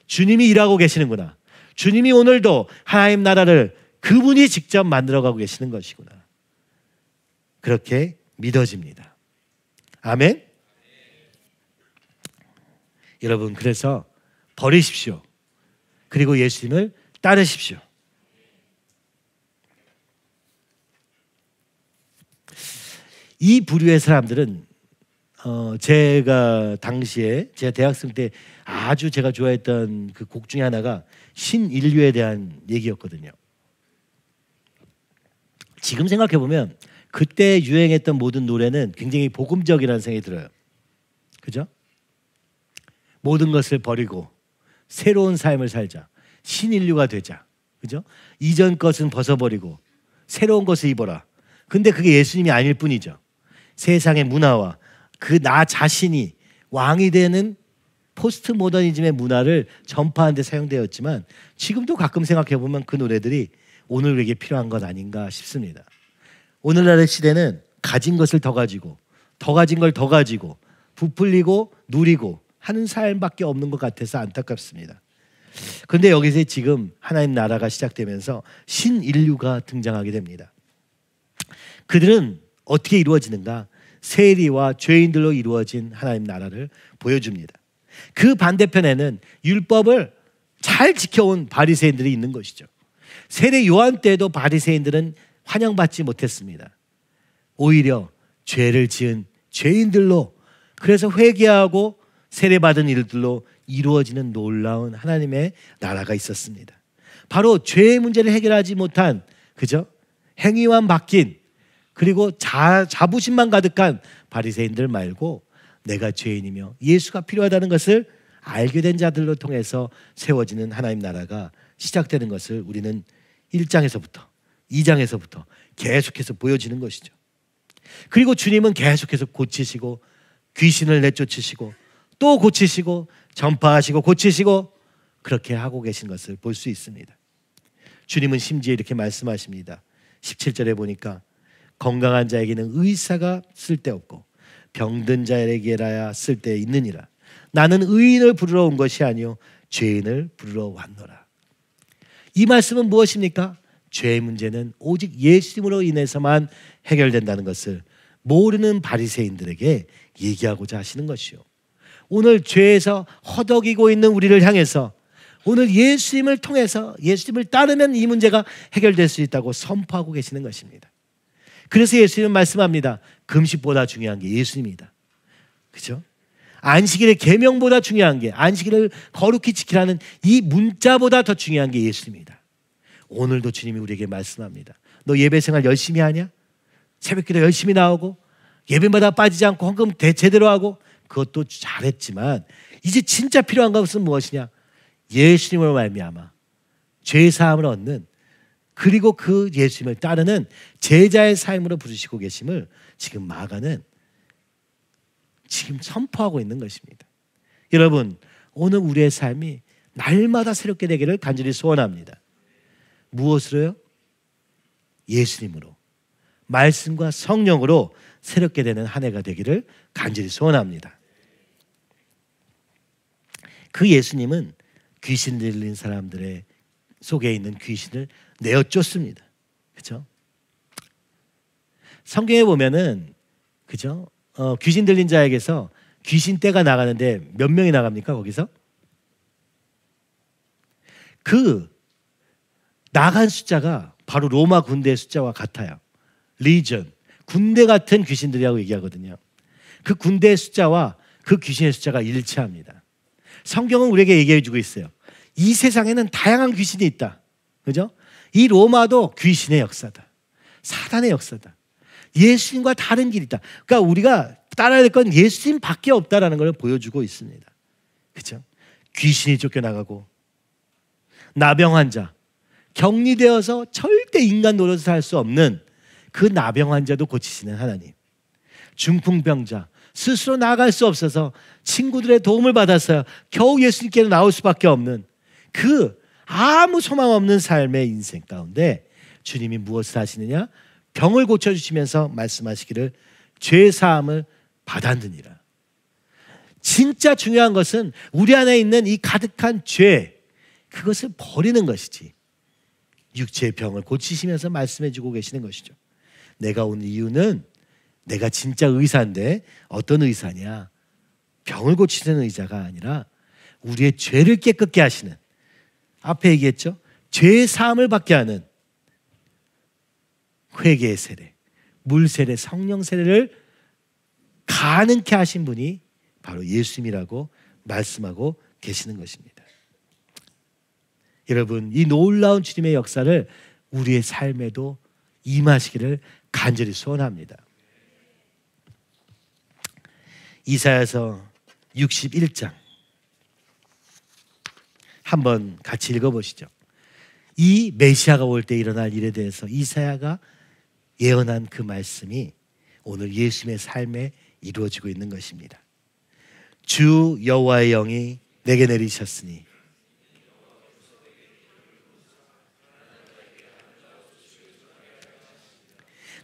주님이 일하고 계시는구나. 주님이 오늘도 하나님 나라를 그분이 직접 만들어가고 계시는 것이구나. 그렇게 믿어집니다. 아멘. 여러분, 그래서 버리십시오. 그리고 예수님을 따르십시오. 이 부류의 사람들은 제가 당시에 제가 대학생 때 아주 제가 좋아했던 그 곡 중에 하나가 신인류에 대한 얘기였거든요. 지금 생각해 보면 그때 유행했던 모든 노래는 굉장히 복음적이라는 생각이 들어요. 그죠? 모든 것을 버리고 새로운 삶을 살자. 신인류가 되자. 그죠? 이전 것은 벗어버리고 새로운 것을 입어라. 근데 그게 예수님이 아닐 뿐이죠. 세상의 문화와 그 나 자신이 왕이 되는 포스트 모더니즘의 문화를 전파하는 데 사용되었지만 지금도 가끔 생각해 보면 그 노래들이 오늘 우리에게 필요한 것 아닌가 싶습니다. 오늘날의 시대는 가진 것을 더 가지고 더 가진 걸 더 가지고 부풀리고 누리고 하는 삶밖에 없는 것 같아서 안타깝습니다. 그런데 여기서 지금 하나님 나라가 시작되면서 신인류가 등장하게 됩니다. 그들은 어떻게 이루어지는가? 세리와 죄인들로 이루어진 하나님 나라를 보여줍니다. 그 반대편에는 율법을 잘 지켜온 바리새인들이 있는 것이죠. 세례 요한 때도 바리새인들은 환영받지 못했습니다. 오히려 죄를 지은 죄인들로, 그래서 회개하고 세례받은 일들로 이루어지는 놀라운 하나님의 나라가 있었습니다. 바로 죄의 문제를 해결하지 못한, 그죠? 행위만 바뀐, 그리고 자부심만 가득한 바리새인들 말고 내가 죄인이며 예수가 필요하다는 것을 알게 된 자들로 통해서 세워지는 하나님 나라가 시작되는 것을 우리는 1장에서부터 2장에서부터 계속해서 보여지는 것이죠. 그리고 주님은 계속해서 고치시고 귀신을 내쫓으시고 또 고치시고 전파하시고 고치시고 그렇게 하고 계신 것을 볼 수 있습니다. 주님은 심지어 이렇게 말씀하십니다. 17절에 보니까 건강한 자에게는 의사가 쓸데없고 병든 자에게라야 쓸데 있느니라. 나는 의인을 부르러 온 것이 아니요 죄인을 부르러 왔노라. 이 말씀은 무엇입니까? 죄의 문제는 오직 예수님으로 인해서만 해결된다는 것을 모르는 바리새인들에게 얘기하고자 하시는 것이요. 오늘 죄에서 허덕이고 있는 우리를 향해서 오늘 예수님을 통해서 예수님을 따르면 이 문제가 해결될 수 있다고 선포하고 계시는 것입니다. 그래서 예수님은 말씀합니다. 금식보다 중요한 게 예수님이다. 그죠? 안식일의 계명보다 중요한 게, 안식일을 거룩히 지키라는 이 문자보다 더 중요한 게 예수님이다. 오늘도 주님이 우리에게 말씀합니다. 너 예배 생활 열심히 하냐? 새벽기도 열심히 나오고 예배마다 빠지지 않고 헌금 제대로 하고 그것도 잘했지만 이제 진짜 필요한 것은 무엇이냐? 예수님으로 말미암아 죄 사함을 얻는, 그리고 그 예수님을 따르는 제자의 삶으로 부르시고 계심을 지금 마가는 지금 선포하고 있는 것입니다. 여러분, 오늘 우리의 삶이 날마다 새롭게 되기를 간절히 소원합니다. 무엇으로요? 예수님으로, 말씀과 성령으로 새롭게 되는 한 해가 되기를 간절히 소원합니다. 그 예수님은 귀신 들린 사람들의 속에 있는 귀신을 내어 쫓습니다. 그죠? 성경에 보면은, 그죠? 귀신 들린 자에게서 귀신 떼가 나가는데 몇 명이 나갑니까? 거기서 그 나간 숫자가 바로 로마 군대의 숫자와 같아요. 리전, 군대 같은 귀신들이라고 얘기하거든요. 그 군대의 숫자와 그 귀신의 숫자가 일치합니다. 성경은 우리에게 얘기해 주고 있어요. 이 세상에는 다양한 귀신이 있다. 그죠? 이 로마도 귀신의 역사다. 사단의 역사다. 예수님과 다른 길이다. 그러니까 우리가 따라야 될 건 예수님밖에 없다라는 걸 보여주고 있습니다. 그죠? 귀신이 쫓겨나가고 나병 환자, 격리되어서 절대 인간 노릇을 할 수 없는 그 나병 환자도 고치시는 하나님. 중풍병자, 스스로 나아갈 수 없어서 친구들의 도움을 받아서 겨우 예수님께로 나올 수밖에 없는 그 아무 소망 없는 삶의 인생 가운데 주님이 무엇을 하시느냐? 병을 고쳐주시면서 말씀하시기를 죄사함을 받았느니라. 진짜 중요한 것은 우리 안에 있는 이 가득한 죄, 그것을 버리는 것이지, 육체의 병을 고치시면서 말씀해주고 계시는 것이죠. 내가 온 이유는 내가 진짜 의사인데 어떤 의사냐? 병을 고치는 의사가 아니라 우리의 죄를 깨끗게 하시는, 앞에 얘기했죠? 죄 사함을 받게 하는 회개의 세례, 물 세례, 성령 세례를 가능케 하신 분이 바로 예수님이라고 말씀하고 계시는 것입니다. 여러분, 이 놀라운 주님의 역사를 우리의 삶에도 임하시기를 간절히 소원합니다. 이사야서 61장 한번 같이 읽어보시죠. 이 메시아가 올 때 일어날 일에 대해서 이사야가 예언한 그 말씀이 오늘 예수님의 삶에 이루어지고 있는 것입니다. 주 여호와의 영이 내게 내리셨으니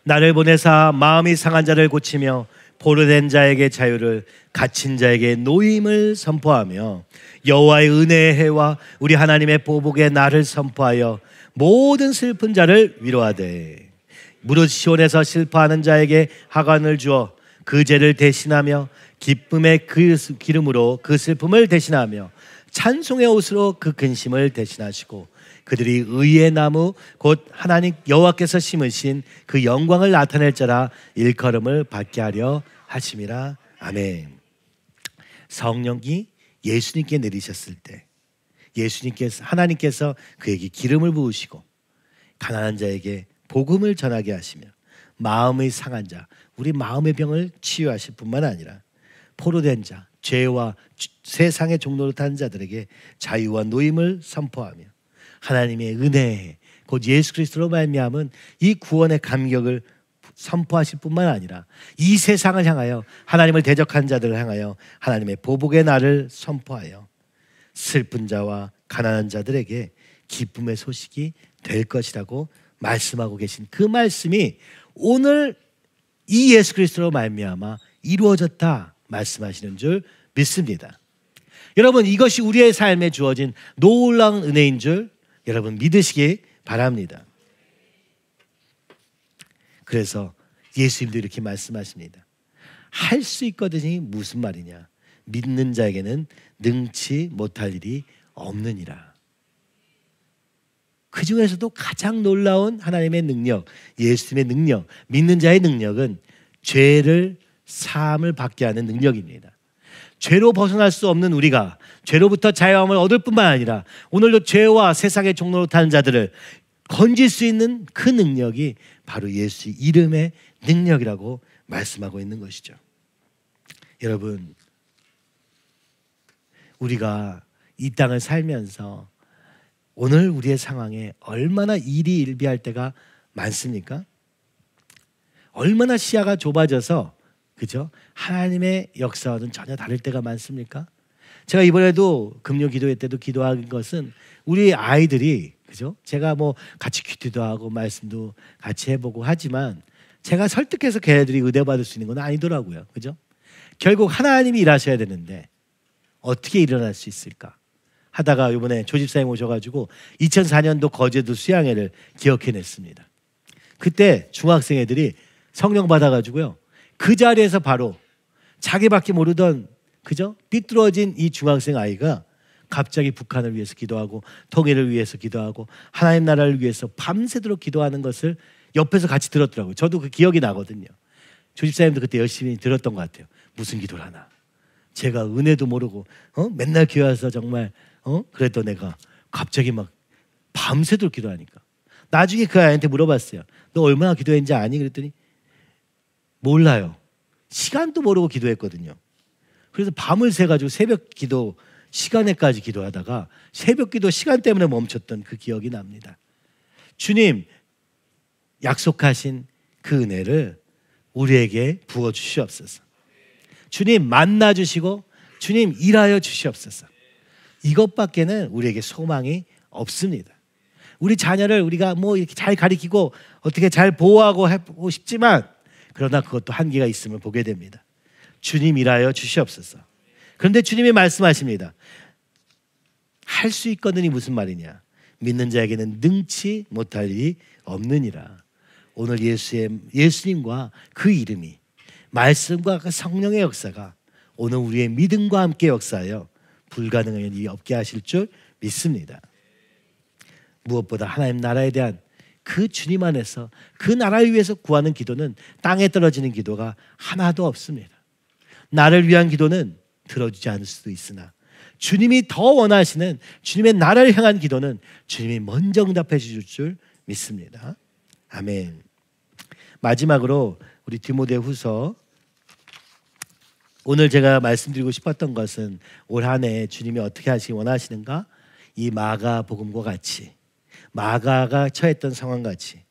나를 보내사 마음이 상한 자를 고치며 포로된 자에게 자유를, 갇힌 자에게 노임을 선포하며 여호와의 은혜의 해와 우리 하나님의 보복의 날을 선포하여 모든 슬픈 자를 위로하되 무릇 시온에서 슬퍼하는 자에게 하관을 주어 그 죄를 대신하며 기쁨의 그 기름으로 그 슬픔을 대신하며 찬송의 옷으로 그 근심을 대신하시고 그들이 의의 나무 곧 하나님 여호와께서 심으신 그 영광을 나타낼 자라 일컬음을 받게 하려 하심이라. 아멘. 성령이 예수님께 내리셨을 때 하나님께서 그에게 기름을 부으시고 가난한 자에게 복음을 전하게 하시며 마음의 상한 자, 우리 마음의 병을 치유하실 뿐만 아니라 포로된 자, 죄와 세상의 종로를 타는 자들에게 자유와 노임을 선포하며 하나님의 은혜 곧 예수 그리스도로 말미암은 이 구원의 감격을 선포하실 뿐만 아니라 이 세상을 향하여 하나님을 대적한 자들을 향하여 하나님의 보복의 날을 선포하여 슬픈 자와 가난한 자들에게 기쁨의 소식이 될 것이라고 말씀하고 계신 그 말씀이 오늘 이 예수 그리스도로 말미암아 이루어졌다 말씀하시는 줄 믿습니다. 여러분, 이것이 우리의 삶에 주어진 놀라운 은혜인 줄 여러분 믿으시기 바랍니다. 그래서 예수님도 이렇게 말씀하십니다. 할 수 있거든이 무슨 말이냐? 믿는 자에게는 능치 못할 일이 없느니라. 그 중에서도 가장 놀라운 하나님의 능력, 예수님의 능력, 믿는 자의 능력은 죄를 사함을 받게 하는 능력입니다. 죄로 벗어날 수 없는 우리가 죄로부터 자유함을 얻을 뿐만 아니라 오늘도 죄와 세상의 종로로 타는 자들을 건질 수 있는 그 능력이 바로 예수 이름의 능력이라고 말씀하고 있는 것이죠. 여러분, 우리가 이 땅을 살면서 오늘 우리의 상황에 얼마나 일희일비할 때가 많습니까? 얼마나 시야가 좁아져서 그죠? 하나님의 역사와는 전혀 다를 때가 많습니까? 제가 이번에도 금요 기도회 때도 기도한 것은 우리 아이들이 그죠? 제가 뭐 같이 기도도 하고 말씀도 같이 해보고 하지만 제가 설득해서 걔네들이 의대 받을 수 있는 건 아니더라고요. 그죠? 결국 하나님이 일하셔야 되는데 어떻게 일어날 수 있을까? 하다가 이번에 조집사님 오셔가지고 2004년도 거제도 수양회를 기억해냈습니다. 그때 중학생 애들이 성령 받아가지고요. 그 자리에서 바로 자기밖에 모르던 그죠? 삐뚤어진 이 중학생 아이가 갑자기 북한을 위해서 기도하고 통일을 위해서 기도하고 하나님 나라를 위해서 밤새도록 기도하는 것을 옆에서 같이 들었더라고요. 저도 그 기억이 나거든요. 조집사님도 그때 열심히 들었던 것 같아요. 무슨 기도를 하나. 제가 은혜도 모르고 맨날 교회 와서 정말 그랬던 애가 갑자기 막 밤새도록 기도하니까 나중에 그 아이한테 물어봤어요. 너 얼마나 기도했는지 아니? 그랬더니 몰라요. 시간도 모르고 기도했거든요. 그래서 밤을 새가지고 새벽 기도 시간에까지 기도하다가 새벽 기도 시간 때문에 멈췄던 그 기억이 납니다. 주님 약속하신 그 은혜를 우리에게 부어주시옵소서. 주님 만나 주시고 주님 일하여 주시옵소서. 이것밖에는 우리에게 소망이 없습니다. 우리 자녀를 우리가 뭐 이렇게 잘 가리키고 어떻게 잘 보호하고 해보고 싶지만 그러나 그것도 한계가 있음을 보게 됩니다. 주님 일하여 주시옵소서. 그런데 주님이 말씀하십니다. 할 수 있거든이 무슨 말이냐? 믿는 자에게는 능치 못할 일이 없느니라. 오늘 예수님과 그 이름이 말씀과 그 성령의 역사가 오늘 우리의 믿음과 함께 역사하여 불가능한 일이 없게 하실 줄 믿습니다. 무엇보다 하나님 나라에 대한 그 주님 안에서 그 나라를 위해서 구하는 기도는 땅에 떨어지는 기도가 하나도 없습니다. 나를 위한 기도는 들어주지 않을 수도 있으나 주님이 더 원하시는 주님의 나라를 향한 기도는 주님이 먼저 응답해 주실 줄 믿습니다. 아멘. 마지막으로 우리 디모데후서 오늘 제가 말씀드리고 싶었던 것은 올 한 해 주님이 어떻게 하시기 원하시는가? 이 마가복음과 같이 마가가 처했던 상황 같이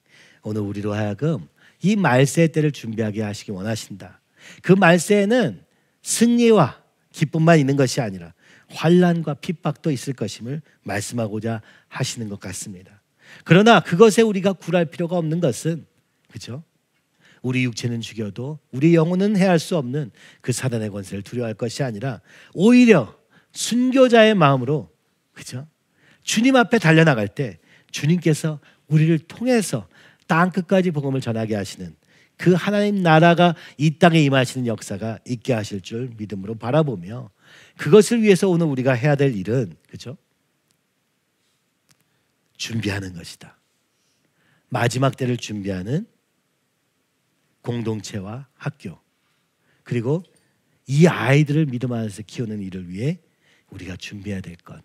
오늘 우리로 하여금 이 말세 때를 준비하게 하시기 원하신다. 그 말세에는 승리와 기쁨만 있는 것이 아니라 환난과 핍박도 있을 것임을 말씀하고자 하시는 것 같습니다. 그러나 그것에 우리가 굴할 필요가 없는 것은 그렇죠? 우리 육체는 죽여도 우리 영혼은 해할 수 없는 그 사단의 권세를 두려워할 것이 아니라 오히려 순교자의 마음으로 그렇죠? 주님 앞에 달려나갈 때 주님께서 우리를 통해서 땅끝까지 복음을 전하게 하시는 그 하나님 나라가 이 땅에 임하시는 역사가 있게 하실 줄 믿음으로 바라보며 그것을 위해서 오늘 우리가 해야 될 일은 그렇죠? 준비하는 것이다. 마지막 때를 준비하는 공동체와 학교 그리고 이 아이들을 믿음 안에서 키우는 일을 위해 우리가 준비해야 될 것.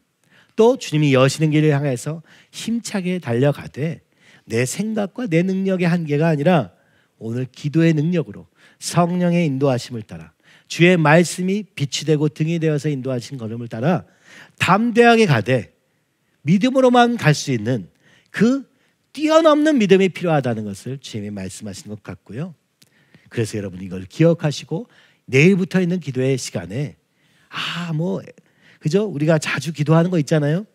또 주님이 여시는 길을 향해서 힘차게 달려가되 내 생각과 내 능력의 한계가 아니라 오늘 기도의 능력으로 성령의 인도하심을 따라 주의 말씀이 빛이 되고 등이 되어서 인도하신 걸음을 따라 담대하게 가되 믿음으로만 갈 수 있는 그 뛰어넘는 믿음이 필요하다는 것을 주님이 말씀하시는 것 같고요. 그래서 여러분 이걸 기억하시고 내일부터 있는 기도의 시간에 그죠? 우리가 자주 기도하는 거 있잖아요.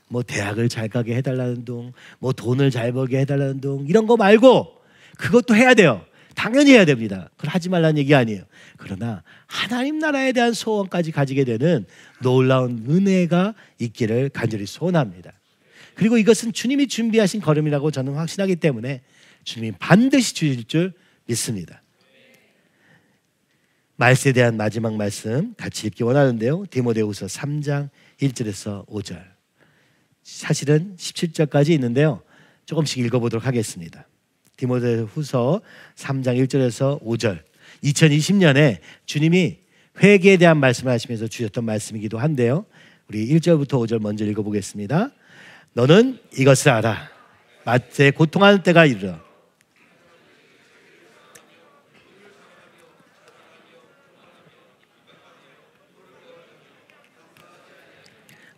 뭐 대학을 잘 가게 해달라는 둥, 뭐 돈을 잘 벌게 해달라는 둥 이런 거 말고 그것도 해야 돼요. 당연히 해야 됩니다. 그걸 하지 말라는 얘기 아니에요. 그러나 하나님 나라에 대한 소원까지 가지게 되는 놀라운 은혜가 있기를 간절히 소원합니다. 그리고 이것은 주님이 준비하신 걸음이라고 저는 확신하기 때문에 주님이 반드시 주실 줄 믿습니다. 말세에 대한 마지막 말씀 같이 읽기 원하는데요. 디모데후서 3장 1절에서 5절. 사실은 17절까지 있는데요. 조금씩 읽어보도록 하겠습니다. 디모데후서 3장 1절에서 5절. 2020년에 주님이 회개에 대한 말씀을 하시면서 주셨던 말씀이기도 한데요. 우리 1절부터 5절 먼저 읽어보겠습니다. 너는 이것을 알아. 마때 고통하는 때가 이르러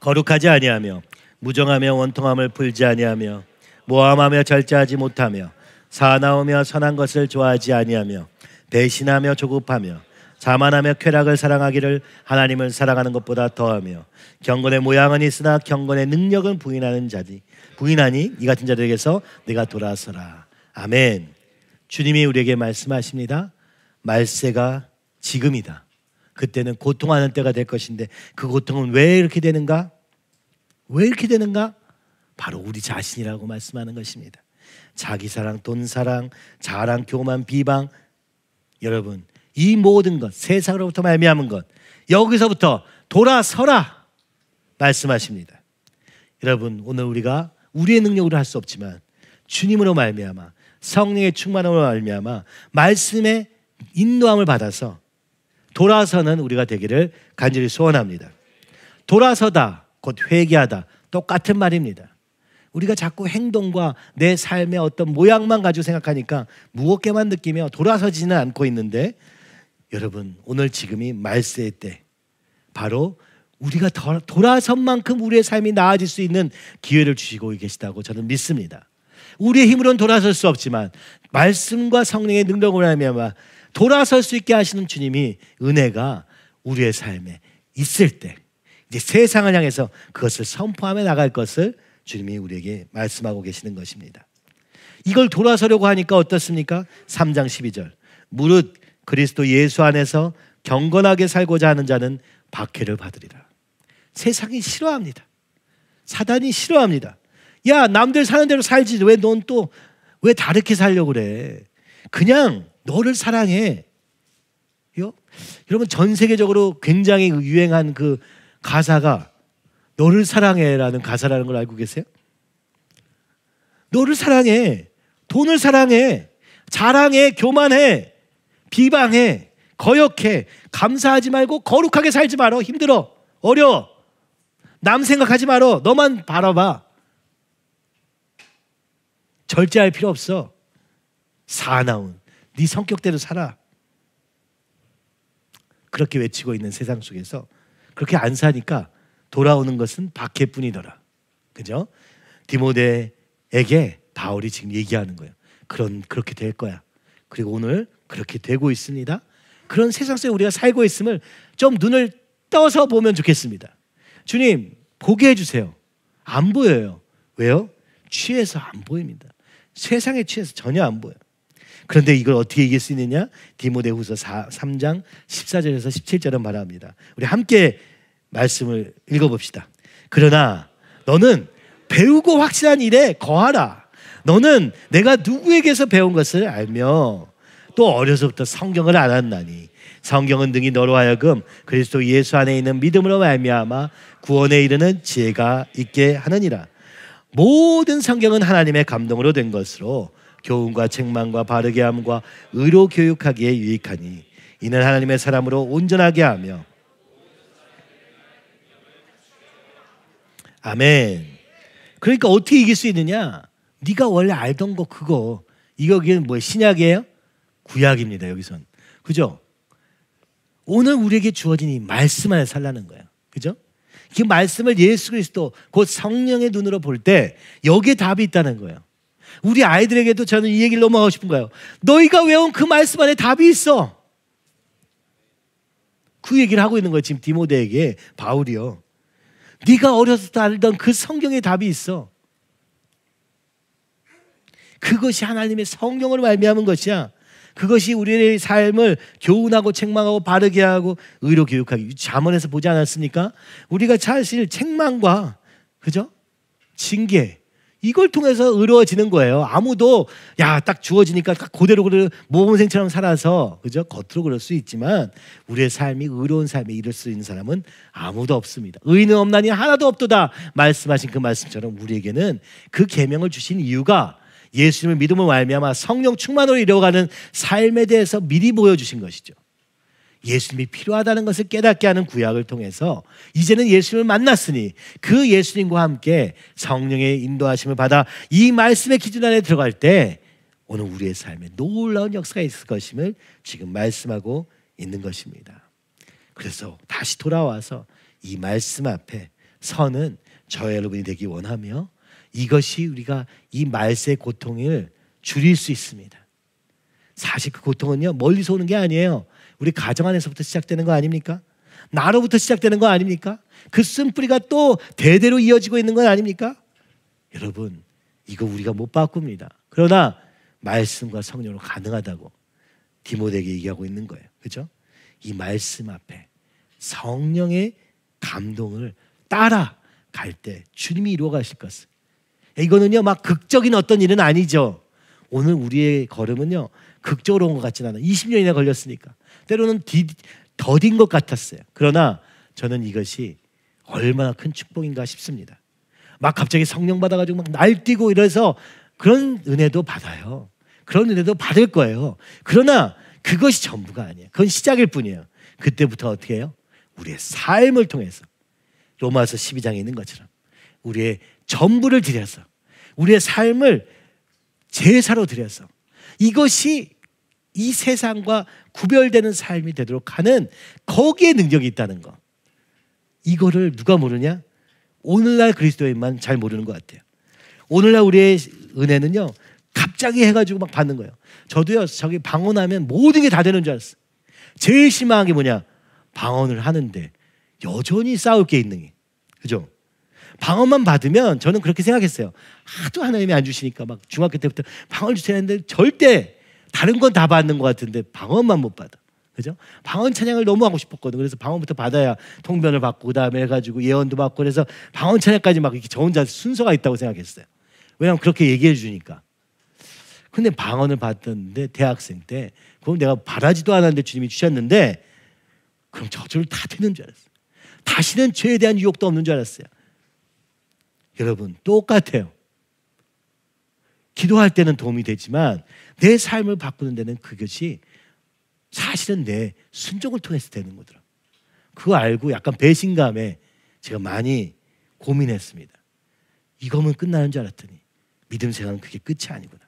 거룩하지 아니하며 무정하며 원통함을 풀지 아니하며 모함하며 절제하지 못하며 사나우며 선한 것을 좋아하지 아니하며 배신하며 조급하며 자만하며 쾌락을 사랑하기를 하나님을 사랑하는 것보다 더하며 경건의 모양은 있으나 경건의 능력은 부인하니 이 같은 자들에게서 내가 돌아서라. 아멘. 주님이 우리에게 말씀하십니다. 말세가 지금이다. 그때는 고통하는 때가 될 것인데 그 고통은 왜 이렇게 되는가? 왜 이렇게 되는가? 바로 우리 자신이라고 말씀하는 것입니다. 자기 사랑, 돈 사랑, 자랑, 교만, 비방. 여러분 이 모든 것, 세상으로부터 말미암은 것, 여기서부터 돌아서라 말씀하십니다. 여러분, 오늘 우리가 우리의 능력으로 할 수 없지만 주님으로 말미암아, 성령의 충만함으로 말미암아 말씀의 인도함을 받아서 돌아서는 우리가 되기를 간절히 소원합니다. 돌아서다, 곧 회개하다, 똑같은 말입니다. 우리가 자꾸 행동과 내 삶의 어떤 모양만 가지고 생각하니까 무겁게만 느끼며 돌아서지는 않고 있는데, 여러분, 오늘 지금이 말세의 때, 바로 우리가 돌아선 만큼 우리의 삶이 나아질 수 있는 기회를 주시고 계시다고 저는 믿습니다. 우리의 힘으로는 돌아설 수 없지만 말씀과 성령의 능력으로 하면 돌아설 수 있게 하시는 주님이, 은혜가 우리의 삶에 있을 때 이제 세상을 향해서 그것을 선포하며 나갈 것을 주님이 우리에게 말씀하고 계시는 것입니다. 이걸 돌아서려고 하니까 어떻습니까? 3장 12절, 무릇 그리스도 예수 안에서 경건하게 살고자 하는 자는 박해를 받으리라. 세상이 싫어합니다. 사단이 싫어합니다. 야, 남들 사는 대로 살지 왜 넌 또 왜 다르게 살려고 그래? 그냥 너를 사랑해. 여러분, 전 세계적으로 굉장히 유행한 그 가사가 너를 사랑해라는 가사라는 걸 알고 계세요? 너를 사랑해, 돈을 사랑해, 자랑해, 교만해, 비방해, 거역해, 감사하지 말고 거룩하게 살지 말어. 힘들어, 어려워, 남 생각하지 말어, 너만 바라봐. 절제할 필요 없어. 사나운 네 성격대로 살아. 그렇게 외치고 있는 세상 속에서 그렇게 안 사니까 돌아오는 것은 박해뿐이더라. 그죠? 디모데에게 바울이 지금 얘기하는 거예요. 그렇게 될 거야. 그리고 오늘 그렇게 되고 있습니다. 그런 세상 속에 우리가 살고 있음을 좀 눈을 떠서 보면 좋겠습니다. 주님, 보게 해주세요. 안 보여요. 왜요? 취해서 안 보입니다. 세상에 취해서 전혀 안 보여요. 그런데 이걸 어떻게 이길 수 있느냐? 디모데후서 3장 14절에서 17절은 말합니다. 우리 함께 말씀을 읽어봅시다. 그러나 너는 배우고 확신한 일에 거하라. 너는 내가 누구에게서 배운 것을 알며 또 어려서부터 성경을 알았나니 성경은 능히 너로 하여금 그리스도 예수 안에 있는 믿음으로 말미암아 구원에 이르는 지혜가 있게 하느니라. 모든 성경은 하나님의 감동으로 된 것으로 교훈과 책망과 바르게 함과 의로 교육하기에 유익하니 이는 하나님의 사람으로 온전하게 하며. 아멘. 그러니까 어떻게 이길 수 있느냐? 네가 원래 알던 거 그거. 이거는 뭐 신약이에요? 구약입니다. 여기선. 그죠? 오늘 우리에게 주어진 이 말씀 안에 살라는 거예요. 그죠? 그 말씀을 예수 그리스도 곧 성령의 눈으로 볼 때 여기에 답이 있다는 거예요. 우리 아이들에게도 저는 이 얘기를 넘어가고 싶은 거예요. 너희가 외운 그 말씀 안에 답이 있어. 그 얘기를 하고 있는 거예요. 지금 디모데에게 바울이요. 네가 어렸을 때 알던 그 성경에 답이 있어. 그것이 하나님의 성령으로 말미암은 것이야. 그것이 우리의 삶을 교훈하고 책망하고 바르게 하고 의로 교육하기. 잠언에서 보지 않았습니까? 우리가 사실 책망과, 그죠? 징계, 이걸 통해서 의로워지는 거예요. 아무도 딱 주어지니까 그대로 모범생처럼 살아서, 그죠? 겉으로 그럴 수 있지만 우리의 삶이 의로운 삶에 이를 수 있는 사람은 아무도 없습니다. 의인은 없나니 하나도 없도다 말씀하신 그 말씀처럼 우리에게는 그 계명을 주신 이유가 예수님을 믿음으로 말미암아 성령 충만으로 이루어가는 삶에 대해서 미리 보여주신 것이죠. 예수님이 필요하다는 것을 깨닫게 하는 구약을 통해서 이제는 예수님을 만났으니 그 예수님과 함께 성령의 인도하심을 받아 이 말씀의 기준 안에 들어갈 때 오늘 우리의 삶에 놀라운 역사가 있을 것임을 지금 말씀하고 있는 것입니다. 그래서 다시 돌아와서 이 말씀 앞에 서는 저와 여러분이 되기 원하며, 이것이 우리가 이 말세의 고통을 줄일 수 있습니다. 사실 그 고통은요, 멀리서 오는 게 아니에요. 우리 가정 안에서부터 시작되는 거 아닙니까? 나로부터 시작되는 거 아닙니까? 그 쓴뿌리가 또 대대로 이어지고 있는 건 아닙니까? 여러분, 이거 우리가 못 바꿉니다. 그러나 말씀과 성령으로 가능하다고 디모데에게 얘기하고 있는 거예요. 그렇죠? 이 말씀 앞에 성령의 감동을 따라갈 때 주님이 이루어 가실 것을. 이거는요, 막 극적인 어떤 일은 아니죠. 오늘 우리의 걸음은요, 극적으로 온 것 같지는 않아요. 20년이나 걸렸으니까. 때로는 더딘 것 같았어요. 그러나 저는 이것이 얼마나 큰 축복인가 싶습니다. 막 갑자기 성령 받아가지고 막 날뛰고 이래서 그런 은혜도 받아요. 그런 은혜도 받을 거예요. 그러나 그것이 전부가 아니에요. 그건 시작일 뿐이에요. 그때부터 어떻게 해요? 우리의 삶을 통해서 로마서 12장에 있는 것처럼 우리의 전부를 들여서 우리의 삶을 제사로 드려서 이것이 이 세상과 구별되는 삶이 되도록 하는 거기에 능력이 있다는 거. 이거를 누가 모르냐? 오늘날 그리스도인만 잘 모르는 것 같아요. 오늘날 우리의 은혜는요, 갑자기 해가지고 막 받는 거예요. 저도요, 저기 방언하면 모든 게 다 되는 줄 알았어요. 제일 심한 게 뭐냐? 방언을 하는데 여전히 싸울 게 있는 게. 그죠? 방언만 받으면 저는 그렇게 생각했어요. 하도 하나님이 안 주시니까 막 중학교 때부터 방언을 주셔야 하는데 절대 다른 건 다 받는 것 같은데 방언만 못 받아. 그죠? 방언 찬양을 너무 하고 싶었거든. 그래서 방언부터 받아야 통변을 받고 그다음에 해가지고 예언도 받고 그래서 방언 찬양까지 막 이렇게 저 혼자 순서가 있다고 생각했어요. 왜냐하면 그렇게 얘기해 주니까. 근데 방언을 받았는데 대학생 때 그럼 내가 바라지도 않았는데 주님이 주셨는데 그럼 저절로 다 되는 줄 알았어요. 다시는 죄에 대한 유혹도 없는 줄 알았어요. 여러분 똑같아요. 기도할 때는 도움이 되지만 내 삶을 바꾸는 데는 그것이 사실은 내 순종을 통해서 되는 거더라. 그거 알고 약간 배신감에 제가 많이 고민했습니다. 이거면 끝나는 줄 알았더니 믿음 생활은 그게 끝이 아니구나.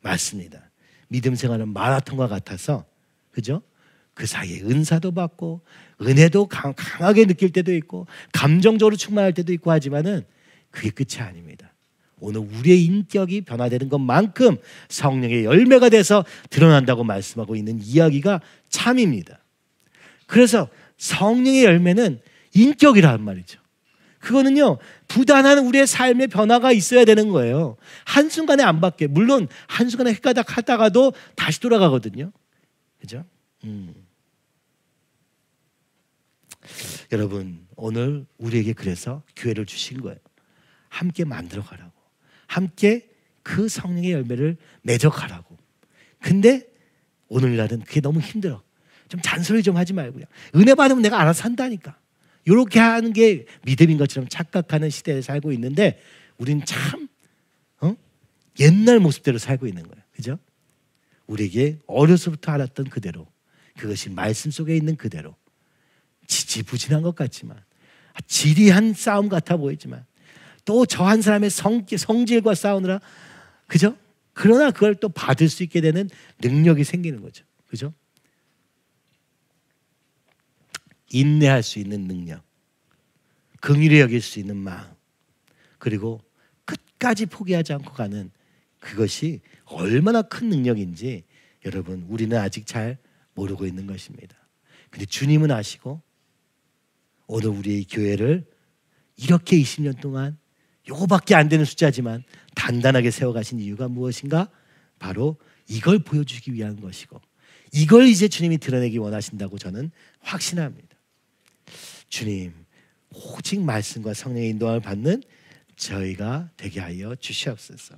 맞습니다. 믿음 생활은 마라톤과 같아서 그죠? 그 사이에 은사도 받고 은혜도 강하게 느낄 때도 있고 감정적으로 충만할 때도 있고 하지만은 그게 끝이 아닙니다. 오늘 우리의 인격이 변화되는 것만큼 성령의 열매가 돼서 드러난다고 말씀하고 있는 이야기가 참입니다. 그래서 성령의 열매는 인격이란 말이죠. 그거는요, 부단한 우리의 삶의 변화가 있어야 되는 거예요. 한순간에 안 바뀌어요. 물론 한순간에 헷가닥 하다가도 다시 돌아가거든요. 그죠? 여러분 오늘 우리에게 그래서 기회를 주신 거예요. 함께 만들어가라고. 함께 그 성령의 열매를 맺어가라고. 근데 오늘날은 그게 너무 힘들어. 좀 잔소리 좀 하지 말고 은혜 받으면 내가 알아서 한다니까. 이렇게 하는 게 믿음인 것처럼 착각하는 시대에 살고 있는데 우린 참 옛날 모습대로 살고 있는 거예요. 그죠? 우리에게 어려서부터 알았던 그대로 그것이 말씀 속에 있는 그대로 지지부진한 것 같지만 지리한 싸움 같아 보이지만 또 저 한 사람의 성질과 싸우느라 그죠? 그러나 그걸 또 받을 수 있게 되는 능력이 생기는 거죠. 그죠? 인내할 수 있는 능력, 긍휼히 여길 수 있는 마음, 그리고 끝까지 포기하지 않고 가는 그것이 얼마나 큰 능력인지 여러분 우리는 아직 잘 모르고 있는 것입니다. 근데 주님은 아시고 오늘 우리의 교회를 이렇게 20년 동안 요거밖에 안 되는 숫자지만 단단하게 세워가신 이유가 무엇인가? 바로 이걸 보여주기 위한 것이고 이걸 이제 주님이 드러내기 원하신다고 저는 확신합니다. 주님 오직 말씀과 성령의 인도함을 받는 저희가 되게 하여 주시옵소서.